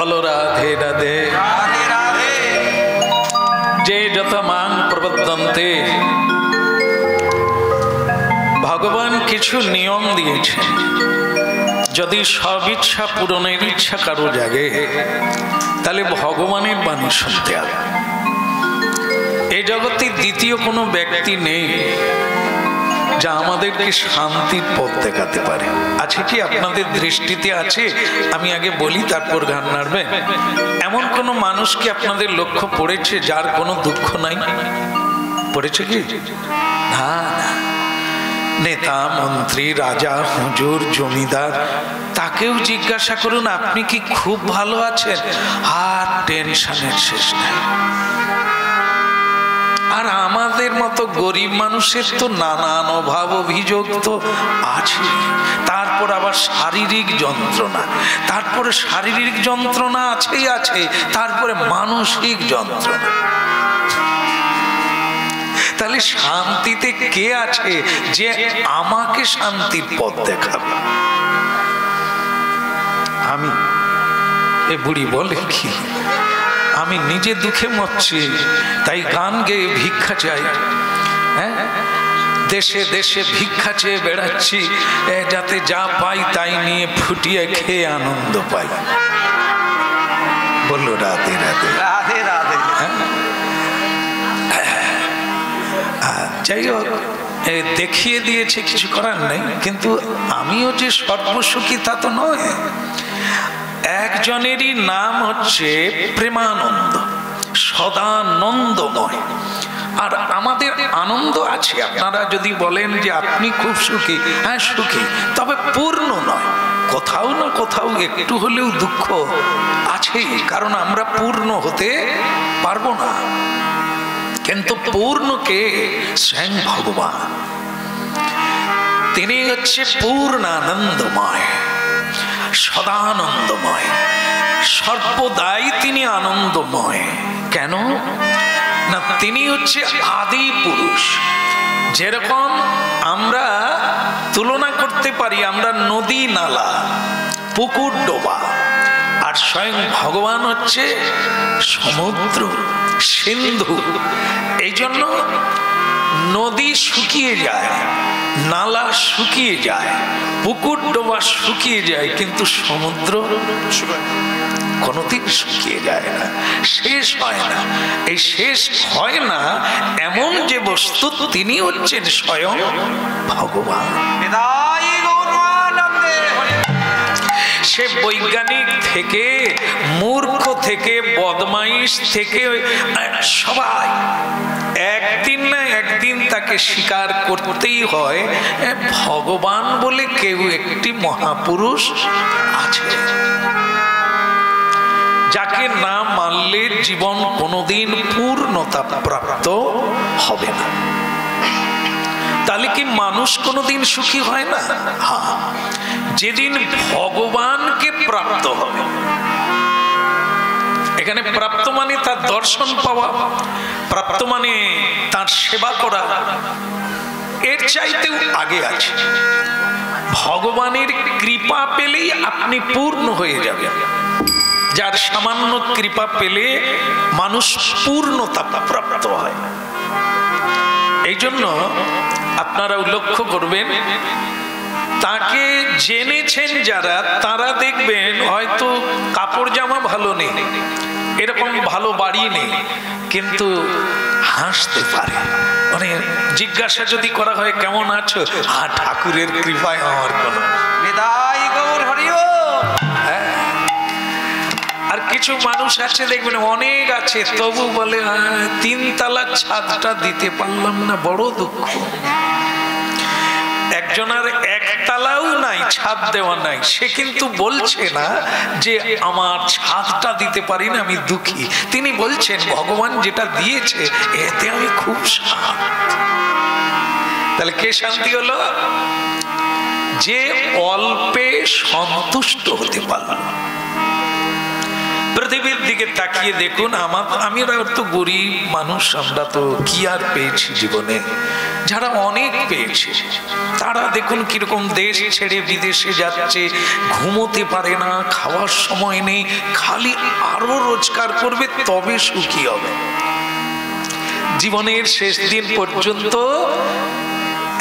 বলো রাধে রাধে রাধে রাধে। যে যথা মাং প্রবর্তন্তে, ভগবান কিছু নিয়ম দিয়েছেন। যদি সব ইচ্ছা পূরণের ইচ্ছা কারো জাগে, তাহলে ভগবানের বাণী শুনতে হবে। এই জগতে দ্বিতীয় কোনো ব্যক্তি নেই যা আমাদেরকে শান্তির পথ দেখাতে পারে। আছে কি আপনাদের দৃষ্টিতে আছে? আমি আগে বলি, তারপর গান নাড়বেন। এমন কোনো মানুষ কি আপনাদের লক্ষ্য পড়েছে যার কোনো দুঃখ নাই? পড়েছে কি? না না। নেতা, মন্ত্রী, রাজা, হুজুর, জমিদার, তাকেও জিজ্ঞাসা করুন আপনি কি খুব ভালো আছেন, আর টেনশনের শেষ নাই। আর আমাদের মতো গরিব মানুষের তো নানান অভাব অভিযোগ তো আছে। তারপর আবার শারীরিক যন্ত্রণা, তারপরে শারীরিক যন্ত্রণা আছেই আছে, তারপরে মানসিক যন্ত্রণা। তাহলে শান্তিতে কে আছে যে আমাকে শান্তির পথ দেখাবে? আমি? এ বুড়ি বলে কি আমি নিজে দুঃখে মরছি, তাই গান গেয়ে ভিক্ষা চাই। হ্যাঁ, দেশে দেশে ভিক্ষা চেয়ে বেড়াচ্ছি, যাতে যা পাই তাই নিয়ে ফুটিয়ে খেয়ে আনন্দ পাই। বললো রাধে রাধে রাধে রাধে। যাই হোক, দেখিয়ে দিয়েছে, কিছু করার নেই। কিন্তু আমিও যে সর্বসুখী তা তো নয়। একজনেরই নাম হচ্ছে প্রেমানন্দ, সদানন্দময়। আর আমাদের আনন্দ আছে। আপনারা যদি বলেন যে আপনি খুব সুখী, হ্যাঁ সুখী, তবে পূর্ণ নয়। কোথাও না কোথাও একটু হলেও দুঃখ আছেই, কারণ আমরা পূর্ণ হতে পারবো না। কিন্তু পূর্ণকে স্বয়ং ভগবান, তিনি হচ্ছে পূর্ণানন্দময়, সদানন্দময়, সর্বদাই তিনি আনন্দময়। কেন না, তিনি হচ্ছে আদি পুরুষ। যেরকম আমরা তুলনা করতে পারি, আমরা নদী, নালা, পুকুর, ডোবা, আর স্বয়ং ভগবান হচ্ছে সমুদ্র, সিন্ধু। এই জন্য নদী শুকিয়ে যায়, নালা শুকিয়ে যায়, পুকুর ডোবা শুকিয়ে যায়, কিন্তু সমুদ্র কোনোদিন শুকিয়ে যায় না, শেষ হয় না। এই শেষ হয় না এমন যে বস্তু, তিনি হচ্ছেন স্বয়ং ভগবান। সে বৈজ্ঞানিক থেকে, মূর্খ থেকে, বদমাইশ থেকে সবাই একদিন না একদিন তাকে স্বীকার করতেই হয়, ভগবান বলে কেউ একটি মহাপুরুষ আছে, যাকে না মানলে জীবন কোনোদিন পূর্ণতা প্রাপ্ত হবে না। তাহলে কি মানুষ কোনোদিন সুখী হয় না? হ্যাঁ, যেদিন ভগবানকে প্রাপ্ত হবে। এখানে প্রাপ্ত মানে তার দর্শন পাওয়া, প্রাপ্ত মানে তার সেবা করা। এর চাইতেও আগে আছে, ভগবানের কৃপা পেলেই আপনি পূর্ণ হয়ে যাবেন। যার সামান্য কৃপা পেলে মানুষ পূর্ণতা প্রাপ্ত হয়। এই জন্য আপনারাও লক্ষ্য করবেন, তাকে জেনেছেন যারা, তারা দেখবেন হয়তো কাপড় জামা ভালো নেই, এরকম ভালো বাড়ি নেই, কিন্তু হাসতে পারে। মানে জিজ্ঞাসা যদি করা হয় কেমন আছো, হ্যাঁ ঠাকুরের কৃপায় আমার কোনো। আর কিছু মানুষ আছে দেখবেন অনেক আছে, তবু বলে তিনতলার ছাদটা দিতে পারলাম না, বড় দুঃখ। একজনের একতলাও নাই, ছাদ দেওয়া নাই, সে কিন্তু বলছে না যে আমার ছাদটা দিতে পারি না, আমি দুঃখী। তিনি বলছেন ভগবান যেটা দিয়েছে এতে আমি খুব শান্ত। তাহলে কে শান্তি হলো? যে অল্পে সন্তুষ্ট হতে পারল। পৃথিবীর দিকে তাকিয়ে দেখুন, আমরা তো গরিব মানুষ, আমরা তো কি আর পেয়েছি জীবনে, যারা অনেক পেয়েছে তারা দেখুন কিরকম দেশ ছেড়ে বিদেশে যাচ্ছে, ঘুমোতে পারে না, খাওয়ার সময় নেই, খালি আরো রোজগার করবে তবে সুখী হবে। জীবনের শেষ দিন পর্যন্ত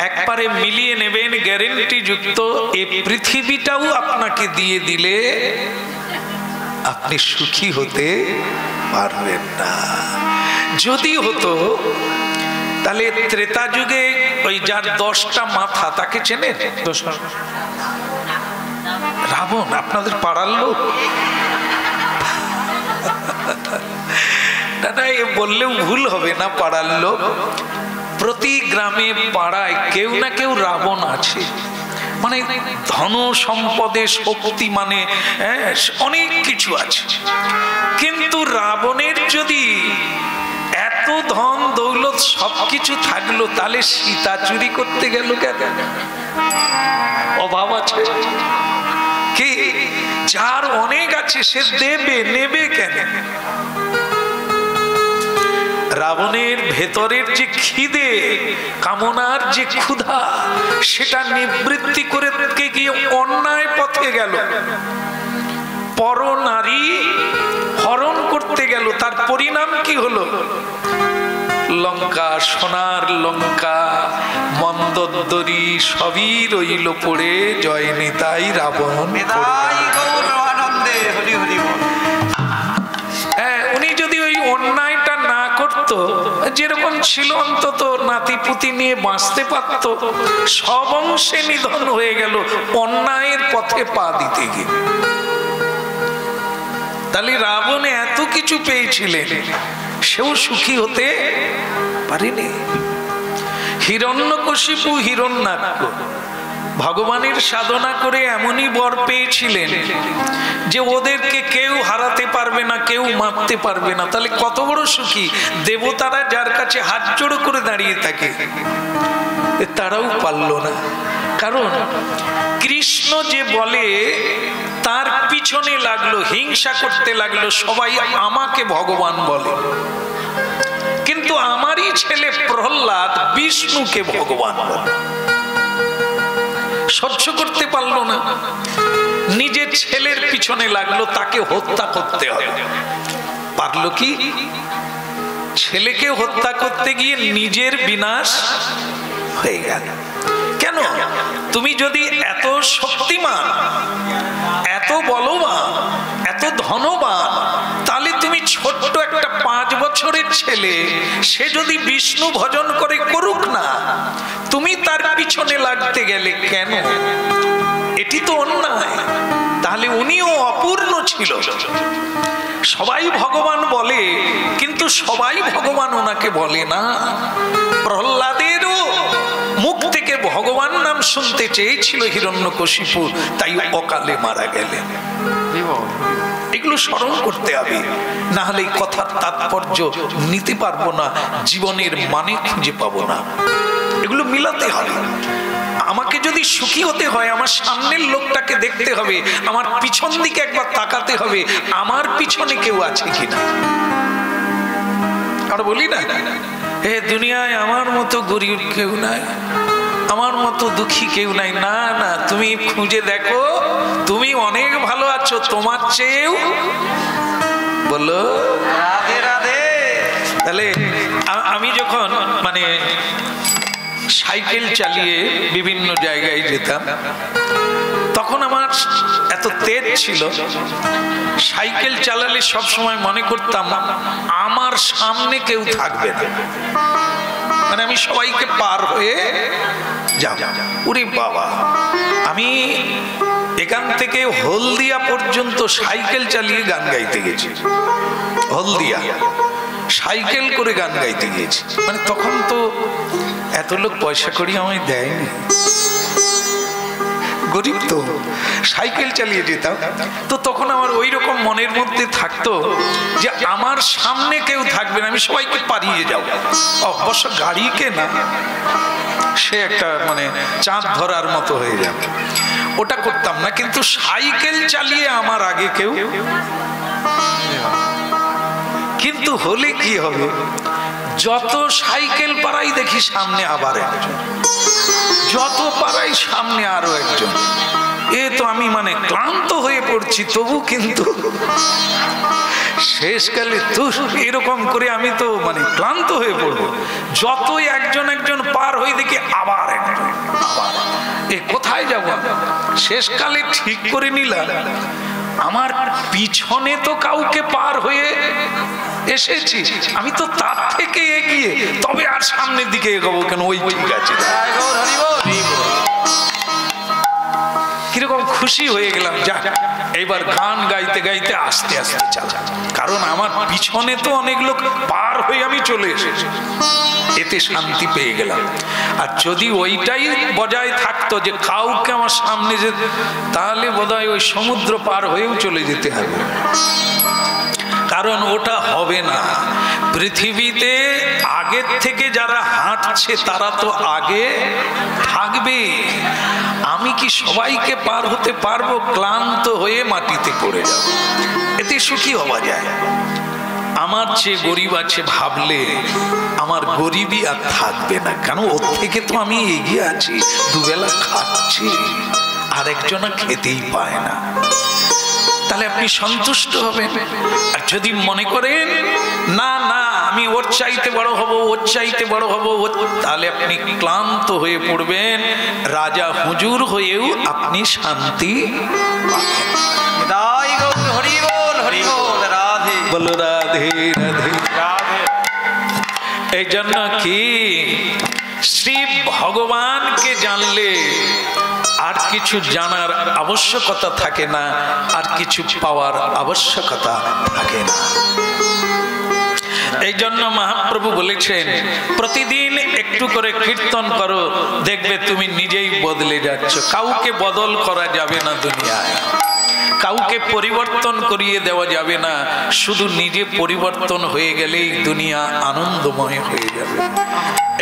একবারে মিলিয়ে নেবেন, গ্যারেন্টি যুক্ত এই পৃথিবীটাও আপনাকে দিয়ে দিলে আপনি সুখী হতে পারবেন না। যদি হতো তাহলে ত্রেতা যুগে ওই যার 10টা মাথা তাকে চেনেন? রাবণ আপনাদের পাড়ার লোক। দাদা এ বললেও ভুল হবে না, পাড়ার লোক। প্রতি গ্রামে পাড়ায় কেউ না কেউ রাবণ আছে, মানে ধন সম্পদে শক্তি, মানে অনেক কিছু আছে। কিন্তু রাবণের যদি এত ধন দৌলত সবকিছু থাকলো তাহলে সীতা চুরি করতে গেল কেন? অভাব আছে কি? যার অনেক আছে সে দেবে, নেবে কেন? রাবণের ভেতরের যে খিদে, কামনার যে ক্ষুধা, সেটা নিবৃত্তি করে গিয়ে অন্যায় পথে গেল, পর নারী হরণ করতে গেল। তার পরিণাম কি হলো? লঙ্কা, সোনার লঙ্কা, মন্দোদরী সবই রইল পড়ে, জয় নিতাই রাবণ। উনি যদি ওই অন্যায়টা না করত, যেরকম ছিল অন্তত নাতিপুতি নিয়ে বাঁচতে পারত, সব অংশে নিধন হয়ে গেল অন্যায়ের পথে পা দিতে গিয়ে। তাহলে রাবণ এত কিছু পেয়েছিলেন, সেও সুখী হতে পারেনি। হিরণ্যকশিপু, হিরণ্যাক্ষ ভগবানের সাধনা করে এমনই বর পেয়েছিলেন যে ওদেরকে কেউ হারাতে পারবে না, কেউ মারতে পারবে না। তাহলে কত বড় সুখী! দেবতারা যার কাছে হাত জোড়ো করে দাঁড়িয়ে থাকে, তারাও পারল না। কারণ কৃষ্ণ যে বলে তার পিছনে লাগলো, হিংসা করতে লাগলো, সবাই আমাকে ভগবান বলে, কিন্তু আমারই ছেলে প্রহ্লাদ বিষ্ণুকে ভগবান বলে। সহ্য করতে পারলো না, নিজের ছেলের পিছনে লাগলো, তাকে হত্যা করতে হবে। পারলো কি? ছেলেকে হত্যা করতে গিয়ে নিজের বিনাশ হয়ে গেল। কেন? তুমি যদি এত শক্তিমান, এত বলবান, এত ধনবান, তাহলে তুমি ছোট্ট একটা 5 বছরের ছেলে, সে যদি বিষ্ণু ভজন করে করুক না, তুমি তার পিছনে লাগতে গেলে কেন? এটি তো অন্যায়। তাহলে উনিও অপূর্ণ ছিল। সবাই ভগবান বলে, কিন্তু সবাই ভগবান ওনাকে বলে না। প্রহ্লাদেরও মুখ থেকে ভগবান নাম শুনতে চেয়েছিল হিরণ্যকশিপু, তাই অকালে মারা গেলেন। এগুলো স্মরণ করতে হবে, না হলে এই কথার তাৎপর্য নিতে পারবো না, জীবনের মানে খুঁজে পাবো না। এগুলো মিলাতে হবে। আমাকে যদি সুখী হতে হয়, আমার সামনের লোকটাকে দেখতে হবে, আমার পিছন দিকে একবার তাকাতে হবে, আমার পিছনে কেউ আছে কিনা। আর বলি না, হে দুনিয়ায় আমার মতো গরিব কেউ নাই, আমার মতো দুঃখী কেউ নাই। না না, তুমি খুঁজে দেখো, তুমি অনেক ভালো আছো, তোমার চেয়েও। বলো রাধে রাধে। তাহলে আমি যখন মানে সাইকেল চালিয়ে বিভিন্ন জায়গায় যেতাম, তখন আমার এত তেজ ছিল, সাইকেল চালালে সব সময় মনে করতাম আমার সামনে কেউ থাকবে না, মানে আমি সবাইকে পার হয়ে যাব। ওরে বাবা, আমি এখান থেকে হলদিয়া পর্যন্ত সাইকেল চালিয়ে গান গাইতে গেছি। হলদিয়া সাইকেল করে গান গাইতে গিয়েছি। মানে তখন তো এত লোক পয়সা করি আমায় দেয়নি, গরিব তো, সাইকেল চালিয়ে যেতাম। তো তখন আমার ওই রকম মনের মধ্যে থাকতো যে আমার সামনে কেউ থাকবে না, আমি সবাইকে পারিয়ে যাবো। অবশ্য গাড়িকে না, সে একটা মানে চাঁদ ধরার মতো হয়ে যাবে, ওটা করতাম না। কিন্তু সাইকেল চালিয়ে আমার আগে কেউ কিন্তু হলে কি হবে, যত সাইকেল পাড়াই দেখি সামনে আবার একজন, যত পাড়াই সামনে আরো একজন। এ তো আমি মানে ক্লান্ত হয়ে পড়ছি, তবু কিন্তু শেষকালে তো এরকম করে আমি তো মানে ক্লান্ত হয়ে পড়বো। যতই একজন একজন পার হয়ে দেখি আবার একজন, আবার এ কোথায় যাব? শেষকালে ঠিক করে নিলাম আমার পিছনে তো কাউকে পার হয়ে এসেছি, আমি তো তার থেকে এগিয়ে, তবে আর সামনের দিকে এগোবো কেন? ওই ঠিক আছে। কিরকম খুশি হয়ে গেলাম, যা এবার গান গাইতে গাইতে আস্তে আস্তে চালা, কারণ আমার পিছনে তো অনেক লোক পার হয়ে আমি চলে এসেছি, এতে শান্তি পেয়ে গেলাম। আর যদি ওইটাই বজায় থাকতো যে কাউকে আমার সামনে যে, তাহলে বোধহয় ওই সমুদ্র পার হয়েও চলে যেতে হবে, কারণ ওটা হবে না। পৃথিবীতে আগের থেকে যারা হাঁটছে তারা তো আগে থাকবে। আমি কি সবাইকে পার হতে পারবো? ক্লান্ত হয়ে মাটিতে পড়ে যাব, এতে সুখী হওয়া যায়। আমার চেয়ে গরিব আছে ভাবলে আমার গরিবই আর থাকবে না, কেন ওর থেকে তো আমি এগিয়ে আছি, দুবেলা খাচ্ছি, আর একজনা খেতেই পায় না। তাহলে আপনি সন্তুষ্ট হবেন। আর যদি মনে করেন না না আমি ওর চাইতে বড় হব, ওর চাইতে বড় হব, তাহলে আপনি ক্লান্ত হয়ে পড়বেন, রাজা হুজুর হয়েও আপনি শান্তি বলো রাধে রাধে। এই জন্য কি শ্রী ভগবানকে জানলে আর কিছু জানার আবশ্যকতা থাকে না, আর কিছু পাওয়ার আবশ্যকতা থাকে না। এই জন্য মহাপ্রভু বলেছেন প্রতিদিন একটু করে কীর্তন করো, দেখবে তুমি নিজেই বদলে যাচ্ছ। কাউকে বদল করা যাবে না দুনিয়ায়, কাউকে পরিবর্তন করিয়ে দেওয়া যাবে না, শুধু নিজে পরিবর্তন হয়ে গেলেই দুনিয়া আনন্দময় হয়ে যাবে।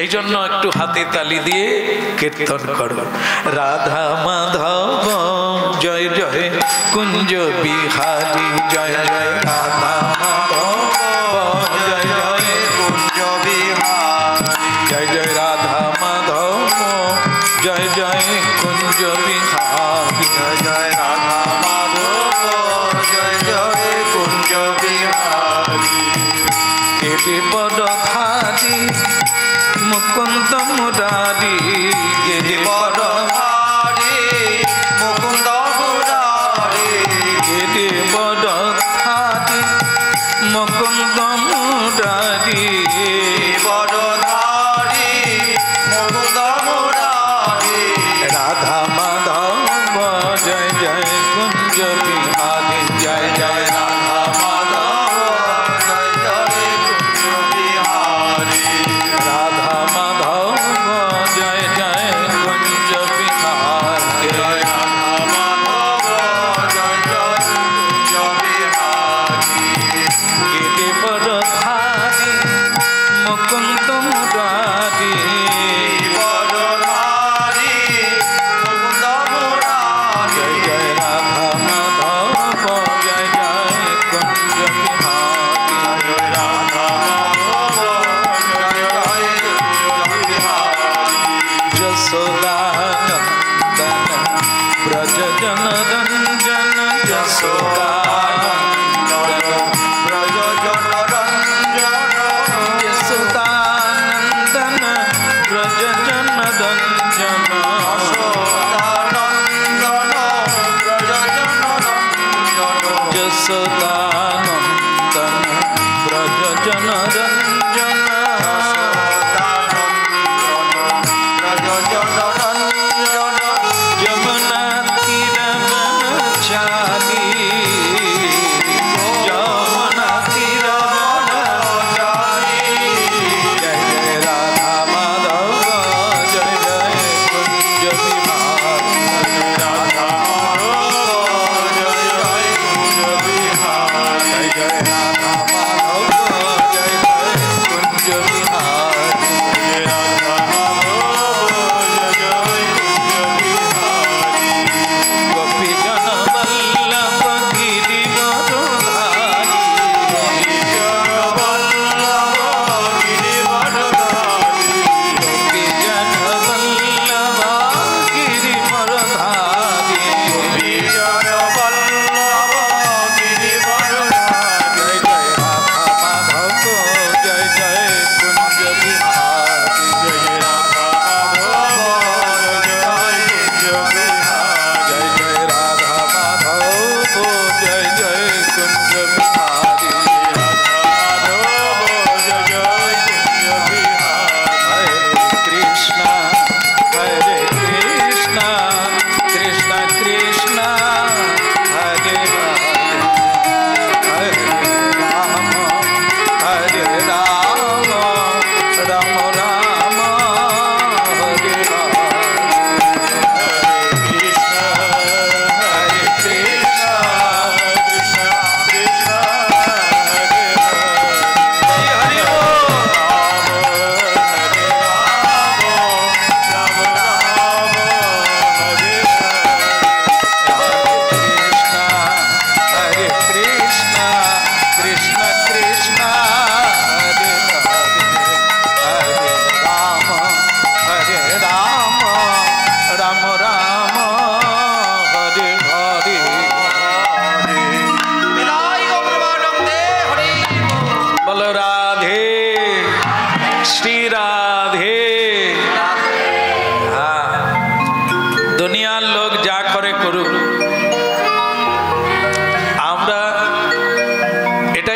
এই জন্য একটু হাতে তালি দিয়ে কীর্তন করো, রাধা মাধব জয় জয় কুঞ্জ বিহারী জয় জয় রাধা মাধব জয় জয় কুঞ্জ বিহারী জয় জয় রাধা মাধব জয় জয় কুঞ্জ বিহারী জয় জয় রাধা মাধব জয় জয় কুঞ্জ বিহারী। কেটে বড় ধারি মুকুন্দ মুরারি, গেটে বড় ধারি মুকুন্দ মুরারি, গেটে বড় ধারি মুকুন্দ মুরারি, বড় ধারি মুকুন্দ মুরারি, রাধা মাধব জয় জয় কুঞ্জ বিহারী জয় জয় রাধা মাধব জয় জয় কুঞ্জ বিহারী, রাধা মাধব জয় জয় কুঞ্জ বিহারী।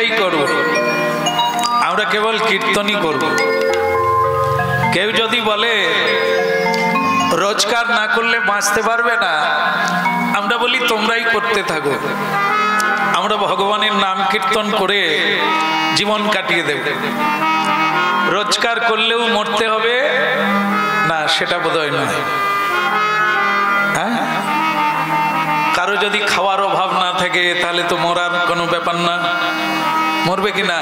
এটাই করব, আমরা কেবল কীর্তনই করব। কেউ যদি বলে রোজগার না করলে বাঁচতে পারবে না, আমরা বলি তোমরাই করতে থাকো, আমরা ভগবানের নাম কীর্তন করে জীবন কাটিয়ে দেব। রোজগার করলেও মরতে হবে না, সেটা বোধহয় নয়। হ্যাঁ, কারো যদি খাওয়ার অভাব না থাকে তাহলে তো মরার কোনো ব্যাপার না, মরবে কি না?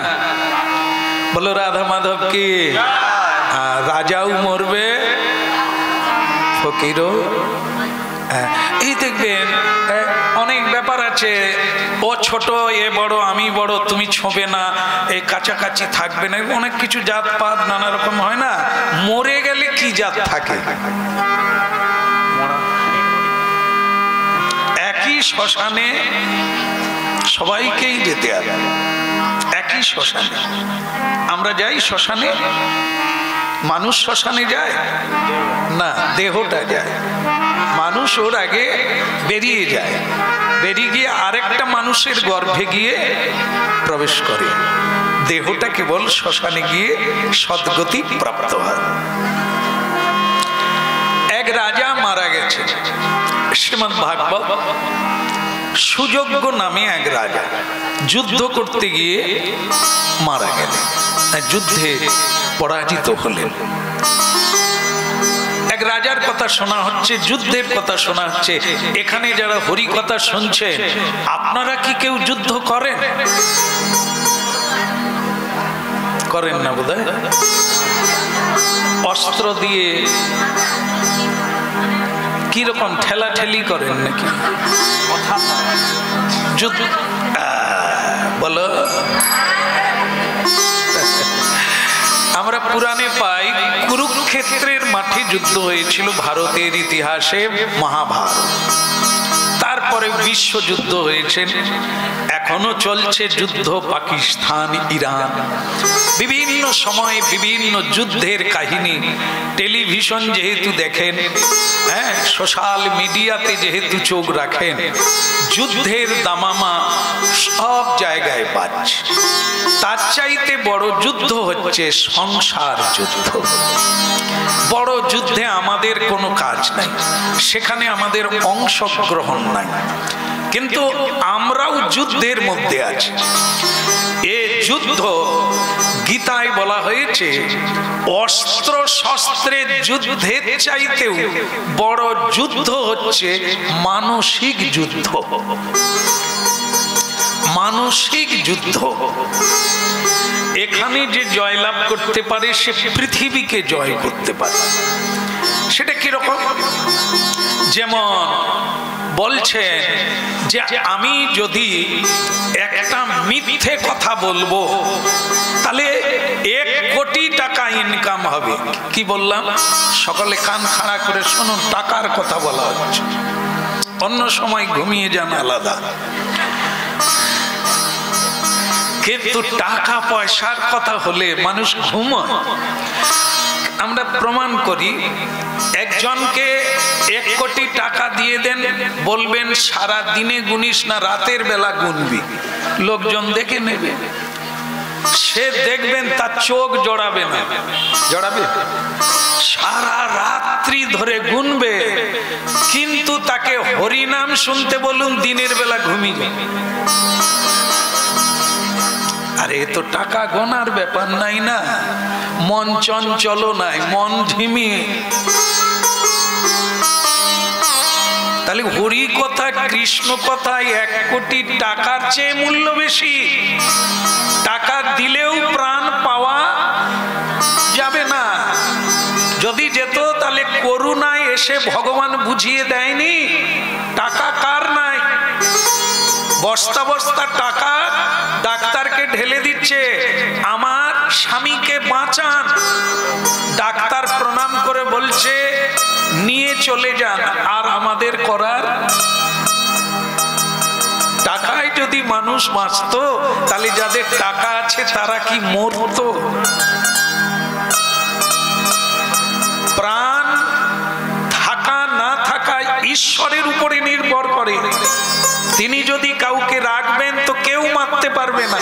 বলো রাধা মাধব কি? রাজাও মরবে, ফকিরও। এই দেখবেন অনেক ব্যাপার আছে, ও ছোট এ বড় আমি বড় তুমি ছোঁবে না, এই কাছাকাছি থাকবে না, অনেক কিছু জাত পাত নানা রকম হয় না। মরে গেলে কি জাত থাকে? একই শ্মশানে সবাইকেই যেতে হবে, একই শ্মশানে। আমরা যাই শ্মশানে, মানুষ শ্মশানে যায় না, দেহটা যায়। মানুষ ওর আগে বেরিয়ে যায়, বেরিয়ে গিয়ে আরেকটা মানুষের গর্ভে গিয়ে প্রবেশ করে। দেহটা কেবল শ্মশানে গিয়ে সদ্গতি প্রাপ্ত হয়। এক রাজা মারা গেছে, শ্রীমদ্ ভাগবত। সুযোগ্য নামে এক রাজা যুদ্ধ করতে গিয়ে মারা গেলেন, যুদ্ধে পরাজিত হলেন। এক রাজার কথা শোনা হচ্ছে, যুদ্ধের কথা শোনা হচ্ছে। এখানে যারা হরি কথা শুনছে, আপনারা কি কেউ যুদ্ধ করেন? করেন না বোধহয়। অস্ত্র দিয়ে কিরকম ঠেলাঠেলি করেন নাকি? যুদ্ধ বলো। আমরা পুরাণে পাই কুরুক্ষেত্রের মাঠে যুদ্ধ হয়েছিল ভারতের ইতিহাসে, মহাভারত। তারপরে বিশ্বযুদ্ধ হয়েছে, এখনো চলছে যুদ্ধ পাকিস্তান ইরান। বিভিন্ন সময়ে বিভিন্ন যুদ্ধের কাহিনী টেলিভিশন যেহেতু দেখেন, হ্যাঁ, সোশ্যাল মিডিয়াতে যেহেতু চোখ রাখেন, যুদ্ধের দামামা সব জায়গায় বাজছে। তার চাইতে বড় যুদ্ধ হচ্ছে সংসার যুদ্ধ। বড় যুদ্ধে আমাদের কোনো কাজ নাই, সেখানে আমাদের অংশগ্রহণ নাই, কিন্তু আমরাও যুদ্ধের মধ্যে আছি। এ যুদ্ধ গীতায় বলা হয়েছে অস্ত্র শস্ত্রের যুদ্ধের চাইতেও বড় যুদ্ধ হচ্ছে মানসিক যুদ্ধ। মানসিক যুদ্ধ। এখানে যে জয়লাভ করতে পারে সে পৃথিবীকে জয় করতে পারে। সেটা কিরকম? যেমন বলছেন যে আমি যদি একটা মিথ্যে কথা বলবো তাহলে 1 কোটি টাকা ইনকাম হবে। কি বললাম? সকলে কান খাড়া করে শুনুন, টাকার কথা বলা হচ্ছে। অন্য সময় ঘুমিয়ে যান আলাদা, কিন্তু টাকা পয়সার কথা হলে মানুষ ঘুমায়। আমরা প্রমাণ করি, একজনকে 1 কোটি টাকা দিয়ে দেন, বলবেন সারা দিনে গুনিস না, রাতের বেলা গুনবি, লোকজন দেখে নেবে। সে দেখবেন তার চোখ জড়াবে না, জড়াবে, সারা রাত্রি ধরে গুনবে, কিন্তু তাকে হরিনাম শুনতে বলুন, দিনের বেলা ঘুমিয়ে যাবে। আরে তো টাকা গোনার ব্যাপার নাই না, মন চঞ্চল নাই, মন ঝিমিয়ে। তাহলে হরি কথা, কৃষ্ণ কথায় 1 কোটি টাকার চেয়ে মূল্য বেশি। টাকা দিলেও প্রাণ পাওয়া যাবে না। যদি যেত তাহলে করুণায় এসে ভগবান বুঝিয়ে দেয়নি টাকা কার নাই। বস্তা বস্তা টাকা ডাক্তারকে ঢেলে দিচ্ছে, আমার স্বামীকে বাঁচান। ডাক্তার প্রণাম করে বলছে নিয়ে চলে যান, আর আমাদের করার। টাকায় যদি মানুষ বাঁচতো তাহলে যাদের টাকা আছে তারা কি মরতো? প্রাণ থাকা না থাকা ঈশ্বরের উপরে নির্ভর করে। তিনি যদি কাউকে রাখবেন তো কেউ মারতে পারবে না।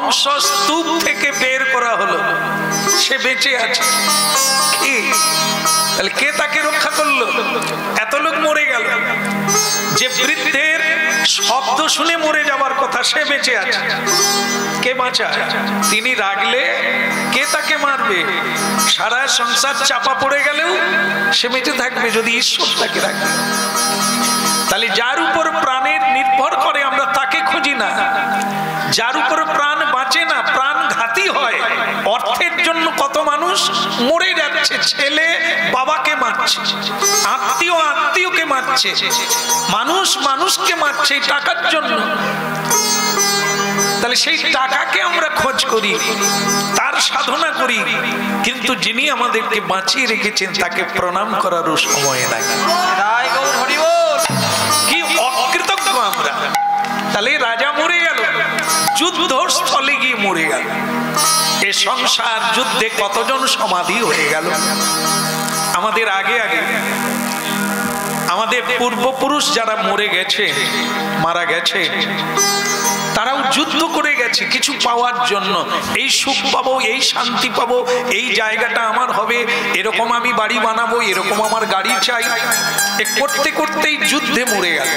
ধ্বংস স্তূপ থেকে বের করা হলো, সে বেঁচে আছে। কি তাহলে কে তাকে রক্ষা করলো? এত লোক মরে গেল, যে বৃদ্ধের শব্দ শুনে মরে যাবার কথা সে বেঁচে আছে। কে বাঁচায়? তিনি রাগলে কে তাকে মারবে? সারা সংসার চাপা পড়ে গেলেও সে বেঁচে থাকবে যদি ঈশ্বর তাকে রাখে। তাহলে যার উপর প্রাণের নির্ভর করে আমরা তাকে খুঁজি না। যার উপর প্রাণ বাঁচে না, প্রাণ ঘাতী হয়। অর্থের জন্য কত মানুষ মরে যাচ্ছে, ছেলে বাবাকে মারছে, আত্মীয় আত্মীয়কে মারছে, মানুষ মানুষকে মারছে টাকার জন্য। তাহলে সেই টাকাকে আমরা খোঁজ করি, তার সাধনা করি, কিন্তু যিনি আমাদেরকে বাঁচিয়ে রেখেছেন তাকে প্রণাম করারও সময় নাই। কি অকৃতজ্ঞ আমরা! তাহলে রাজা মরে গেল, যুদ্ধস্থলে গিয়ে মরে গেল। এ সংসার যুদ্ধে কতজন সমাধি হয়ে গেল। আমাদের আগে আগে আমাদের পূর্বপুরুষ যারা মরে গেছে, মারা গেছে, তারাও যুদ্ধ করে গেছে কিছু পাওয়ার জন্য। এই সুখ পাবো, এই শান্তি পাবো, এই জায়গাটা আমার হবে, এরকম আমি বাড়ি বানাবো, এরকম আমার গাড়ি চাই। করতে করতেই যুদ্ধে মরে গেল।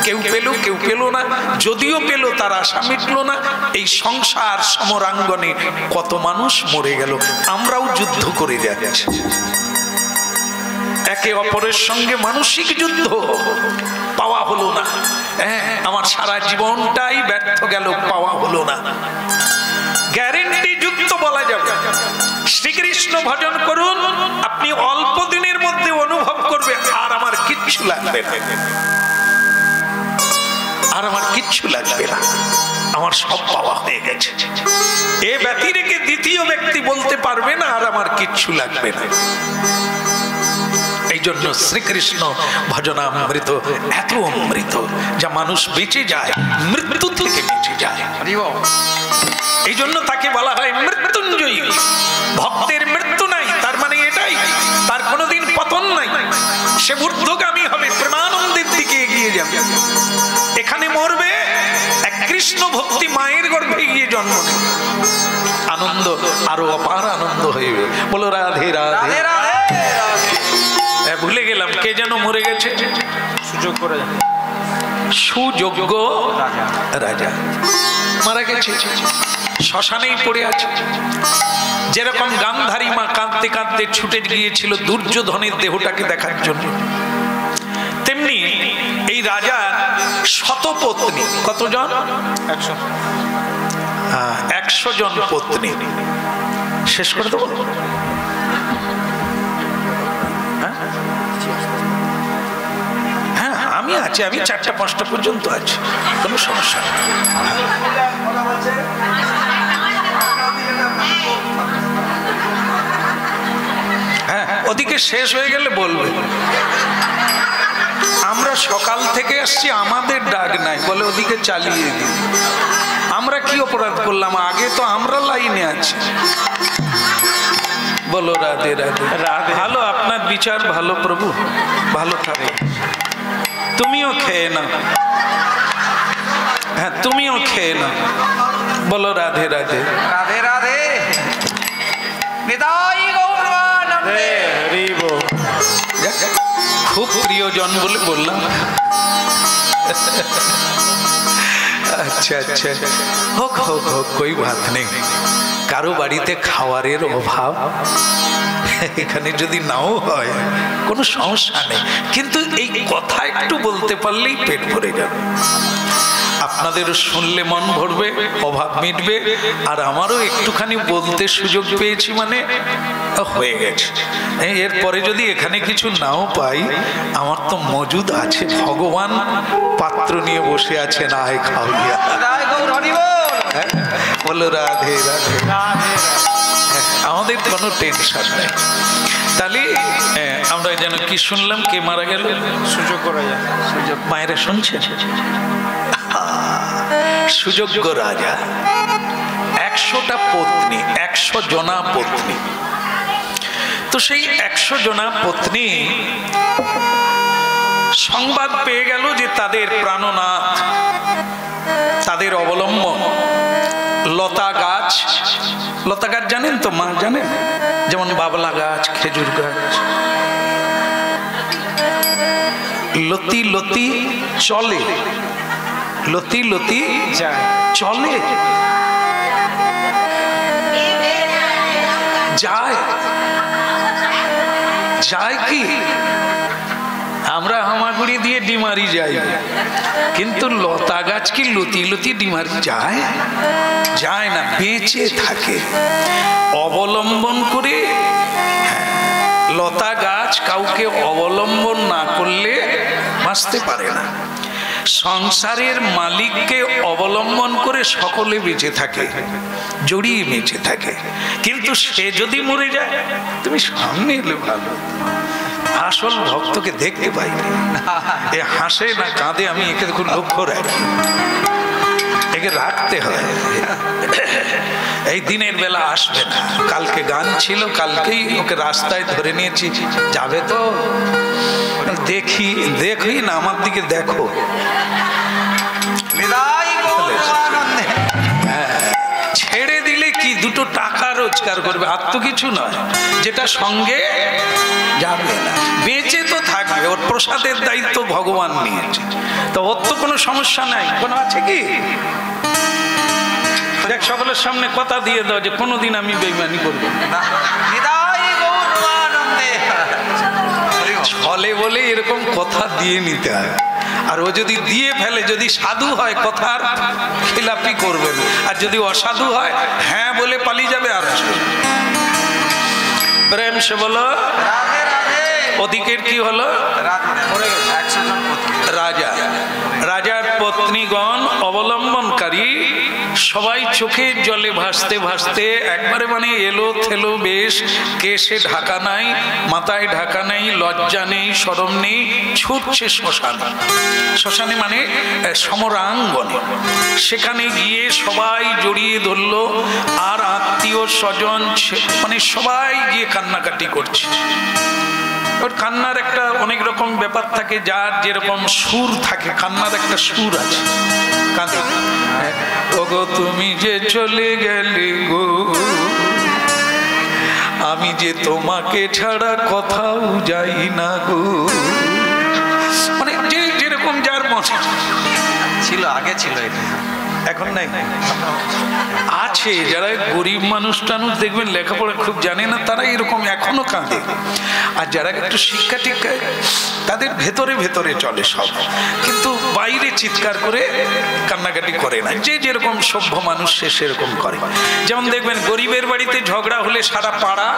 কেউ পেল, কেউ পেল না। যদিও পেল তার আশা মিটল না। এই সংসার সমরাঙ্গনে কত মানুষ মরে গেল। আমরাও যুদ্ধ করে যাচ্ছি একে অপরের সঙ্গে, মানসিক যুদ্ধ। পাওয়া হলো না, আমার সারা জীবনটাই ব্যর্থ গেল, পাওয়া হলো না। গ্যারেন্টি যুক্ত বলা যাবে, শ্রীকৃষ্ণ ভজন করুন, আপনি অল্প দিনের মধ্যে অনুভব করবেন আর আমার কিচ্ছু লাগবে না, আর আমার কিচ্ছু লাগবে না, আমার সব পাওয়া হয়ে গেছে। এ ব্যক্তি রেখে দ্বিতীয় ব্যক্তি বলতে পারবে না আর আমার কিচ্ছু লাগবে না। এই জন্য শ্রীকৃষ্ণ ভজনামৃত এত অমৃত, যা মানুষ বেঁচে যায়, মৃত্যু থেকে বেঁচে যায়। এই জন্য তাকে বলা হয় মৃত্যুঞ্জয়ী। ভক্তের মৃত্যু নাই, তার মানে এটাই, তার কোনোদিন পতন নাই। সে ঊর্ধ্বগামী হবে, প্রেমানন্দের দিকে এগিয়ে যাবে। এখানে মরবে, এক কৃষ্ণ ভক্তি মায়ের গর্ভে গিয়ে জন্ম নেবে, আনন্দ আরো অপার আনন্দ হইবে। বলো রাধে রাধে রাধে। ভুলে গেলাম কে যেন মরে গেছে, সুযোগ্য রাজা মারা গেছে, শ্মশানেই পড়ে আছে। যেরকম গান্ধারী মা কাঁদতে কাঁদতে ছুটে গিয়েছিল দুর্যোধনের দেহটাকে দেখার জন্য, তেমনি এই রাজার শতপত্নী, কতজন? 100 জন পত্নী। শেষ করে দেবো? হ্যাঁ, আমি আছি, আমি 4টা-5টা পর্যন্ত আছি, কোনো সমস্যা নেই। হ্যাঁ, ওদিকে শেষ হয়ে গেলে বলবে। আমরা সকাল থেকে আসছি, আমাদের ডাক নাই, বলে ওদিকে চালিয়ে দিই। আমরা কি অপরাধ করলাম? আগে তো আমরা লাইনে আছি। বলো রাধে রাধে রাধে। ভালো, আপনার বিচার ভালো প্রভু, ভালো থাকে। তুমিও খেয়ে না, হ্যাঁ তুমিও খেয়ে না। বলো রাধে রাধে রাধে রাধে। খুব প্রিয়জন বলে বললাম। আচ্ছা আচ্ছা, হোক হোক হোক, কই বাত নেই। কারো বাড়িতে খাওয়ারের অভাব এখানে যদি নাও হয় কোনো সমস্যা নেই, কিন্তু এই কথা একটু বলতে পারলেই পেট ভরে যাবে। আপনাদেরও শুনলে মন ভরবে, অভাব মিটবে, আর আমারও একটুখানি বলতে সুযোগ পেয়েছি মানে হয়ে গেছে। এরপরে যদি এখানে কিছু নাও পাই, আমার তো মজুদ আছে, ভগবান পাত্র নিয়ে বসে আছেন, আয় খাও গিয়া। বলো রাধে রাধে। আমাদের কোনো টেনশন নেই। তাহলে আমরা যেন কি শুনলাম, কে মারা গেল? সুযোগ করা যায়, সুযোগ। মায়েরা শুনছে? সুযোগ্য রাজা, 100টা পত্নী, 100 জনা পত্নী। তো সেই 100 জনা পত্নী সংবাদ পেয়ে গেল যে তাদের প্রাণনাথ, তাদের অবলম্বন লতা গাছ, লতা গাছ জানেন তো মা, জানেন? যেমন বাবলা গাছ, খেজুর গাছ, লতি লতি চলে, লতি লতি চলে, যায় যায় কি? আমরা হামাগুড়ি দিয়ে ডিমারি যাই, কিন্তু লতা গাছ কি লতি লতি ডিমারি যায়? যায় না, বেঁচে থাকে। অবলম্বন করে, লতা গাছ কাউকে অবলম্বন না করলে বাঁচতে পারে না। সংসারের মালিককে অবলম্বন করে সকলে বেঁচে থাকে, জড়িয়ে বেঁচে থাকে। কিন্তু সে যদি মরে যায়, তুমি সামনে এলে ভালো। আসল ভক্তকে দেখতে পাই, এ হাসে না কাঁদে, আমি একে খুব লক্ষ্য রাখি, একে রাখতে হয়। এই দিনের বেলা আসবে না, কালকে গান ছিল, কালকেই ওকে রাস্তায় ধরে নিয়েছি, যাবে তো? দেখি দেখি না, আমার দিকে দেখো। ছেড়ে দিলে কি দুটো টাকা রোজগার করবে, আর তো কিছু নয়, যেটা সঙ্গে যাবে না। বেঁচে তো থাকবে, ওর প্রসাদের দায়িত্ব ভগবান নিয়েছে, তো ওর তো কোনো সমস্যা নাই। কোনো আছে কি? দেখ, সকলের সামনে কথা দিয়ে দাও যে কোনোদিন আমি বেইমানি করবো না। ছলে বলে এরকম কথা দিয়ে নিতে হয়। আর ও যদি দিয়ে ফেলে, যদি সাধু হয় কথার খেলাপি করবেন, আর যদি অসাধু হয় হ্যাঁ বলে পালিয়ে যাবে। আর প্রেম সে বলো ওদিকের কি হলো? রাজা, রাজার পত্নীগণ অবলম্বনকারী সবাই চোখের জলে ভাসতে ভাসতে একবারে মানে এলো থেলো বেশ, কেশে ঢাকা নাই, মাথায় ঢাকা নেই, লজ্জা নেই, শরম নেই, ছুটছে শ্মশানে। শ্মশানে মানে সমরাঙ্গনে। সেখানে গিয়ে সবাই জড়িয়ে ধরলো, আর আত্মীয় স্বজন মানে সবাই গিয়ে কান্নাকাটি করছে। ওর কান্নার একটা অনেক রকম ব্যাপার থাকে, যার যেরকম সুর থাকে, কান্নার একটা সুর আছে। কাঁদে, ওগো তুমি যে চলে গেলে গো, আমি যে তোমাকে ছাড়া কোথাও যাই না গো। মানে যে যেরকম যার মনে ছিল, আগে ছিল, এটা এখন নাই। আছে যারা গরিব মানুষ টানুষ দেখবেন লেখাপড়া খুব জানে না, তারা এরকম এখনো কাঁদে। আর যারা একটু শিক্ষা টিক্ষায়, তাদের ভেতরে ভেতরে চলে সব, কিন্তু বাইরে চিৎকার করে কান্নাকাটি করে না। যে যেরকম সভ্য মানুষ সে সেরকম করে। যেমন দেখবেন গরিবের বাড়িতে ঝগড়া হলে সারা পাড়া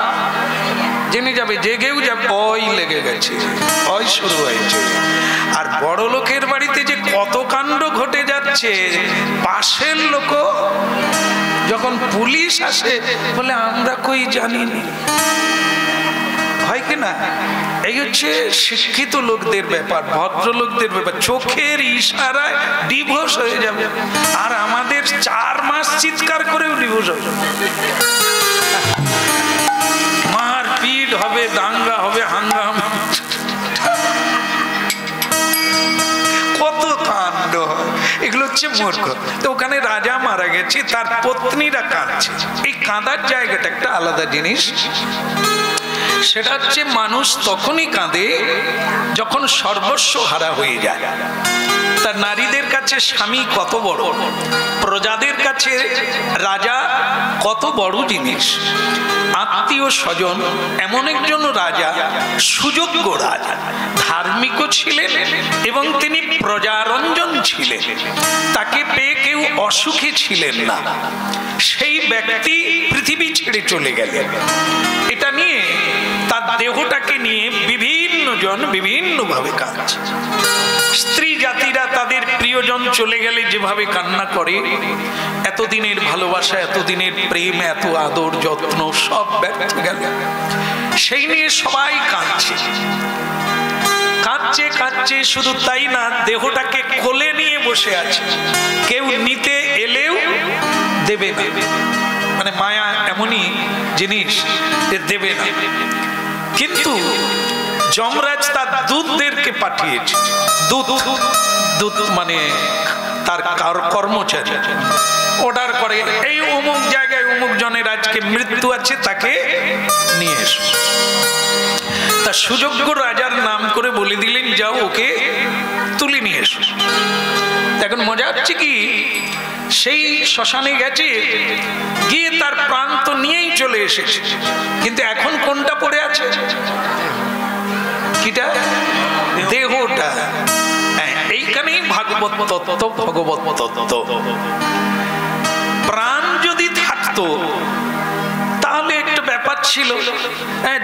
জেনে যাবে, জেগেও যাবে, ওই লেগে গেছে, ওই শুরু হয়েছে। আর বড় লোকের বাড়িতে যে কত কাণ্ড ঘটে যাচ্ছে, পাশের লোক যখন পুলিশ আসে বলে আমরা কই জানিনি, হয় কি না? এই হচ্ছে শিক্ষিত লোকদের ব্যাপার, ভদ্রলোকদের ব্যাপার। চোখের ইশারায় ডিভোর্স হয়ে যাবে, আর আমাদের 4 মাস চিৎকার করেও ডিভোর্স হবে। মারপিট হবে, দাঙ্গা হবে, হাঙ্গামা, কত কাণ্ড। এগুলো হচ্ছে মূর্খ। তো ওখানে রাজা মারা গেছে, তার পত্নীরা কাঁদছে। এই কাঁদার জায়গাটা একটা আলাদা জিনিস। সেটা হচ্ছে মানুষ তখনই কাঁদে যখন সর্বস্ব হারা হয়ে যায়। তার নারীদের কাছে স্বামী কত বড়, প্রজাদের কাছে রাজা কত বড় জিনিস। আত্মীয় স্বজন এমন একজন রাজা, সুযোগ্য রাজা, ধার্মিকও ছিলেন এবং তিনি প্রজারঞ্জন ছিলেন। তাকে পেয়ে কেউ অসুখী ছিলেন না। সেই ব্যক্তি পৃথিবী ছেড়ে চলে গেলেন। এটা নিয়ে, তার দেহটাকে নিয়ে বিভিন্ন জন বিভিন্নভাবে কাঁদছে। স্ত্রী জাতিরা তাদের প্রিয়জন চলে গেলে যেভাবে কান্না করে, এতদিনের ভালোবাসা, এতদিনের প্রেম, এত আদর যত্ন সব ব্যর্থ গেল, সেই নিয়ে সবাই কাঁদছে। কাঁদছে কাঁদছে, শুধু তাই না, দেহটাকে কোলে নিয়ে বসে আছে, কেউ নিতে এলেও দেবে না। মানে মায়া এমনই জিনিস, দেবে না। কিন্তু যমরাজ তার দূতদেরকে পাঠিয়েছে। দূত, দূত মানে তার কর্মচারী অর্ডার করে, এই অমুক জায়গায় অমুক জনের আজকে মৃত্যু আছে, তাকে নিয়ে এসো। তা সুযোগ্য রাজার নাম করে বলে দিলেন, যাও ওকে তুলে নিয়ে এসো। এখন মজা হচ্ছে কি, সেই শ্মশানে গেছে, গিয়ে তার প্রাণ তো নিয়েই চলে এসেছে, কিন্তু এখন কোনটা পড়ে আছে? কিটা? দেহটা। এইখানেই ভাগবত তত্ত্ব, ভগবত তত্ত্ব। প্রাণ যদি থাকতো তাহলে একটা ব্যাপার ছিল,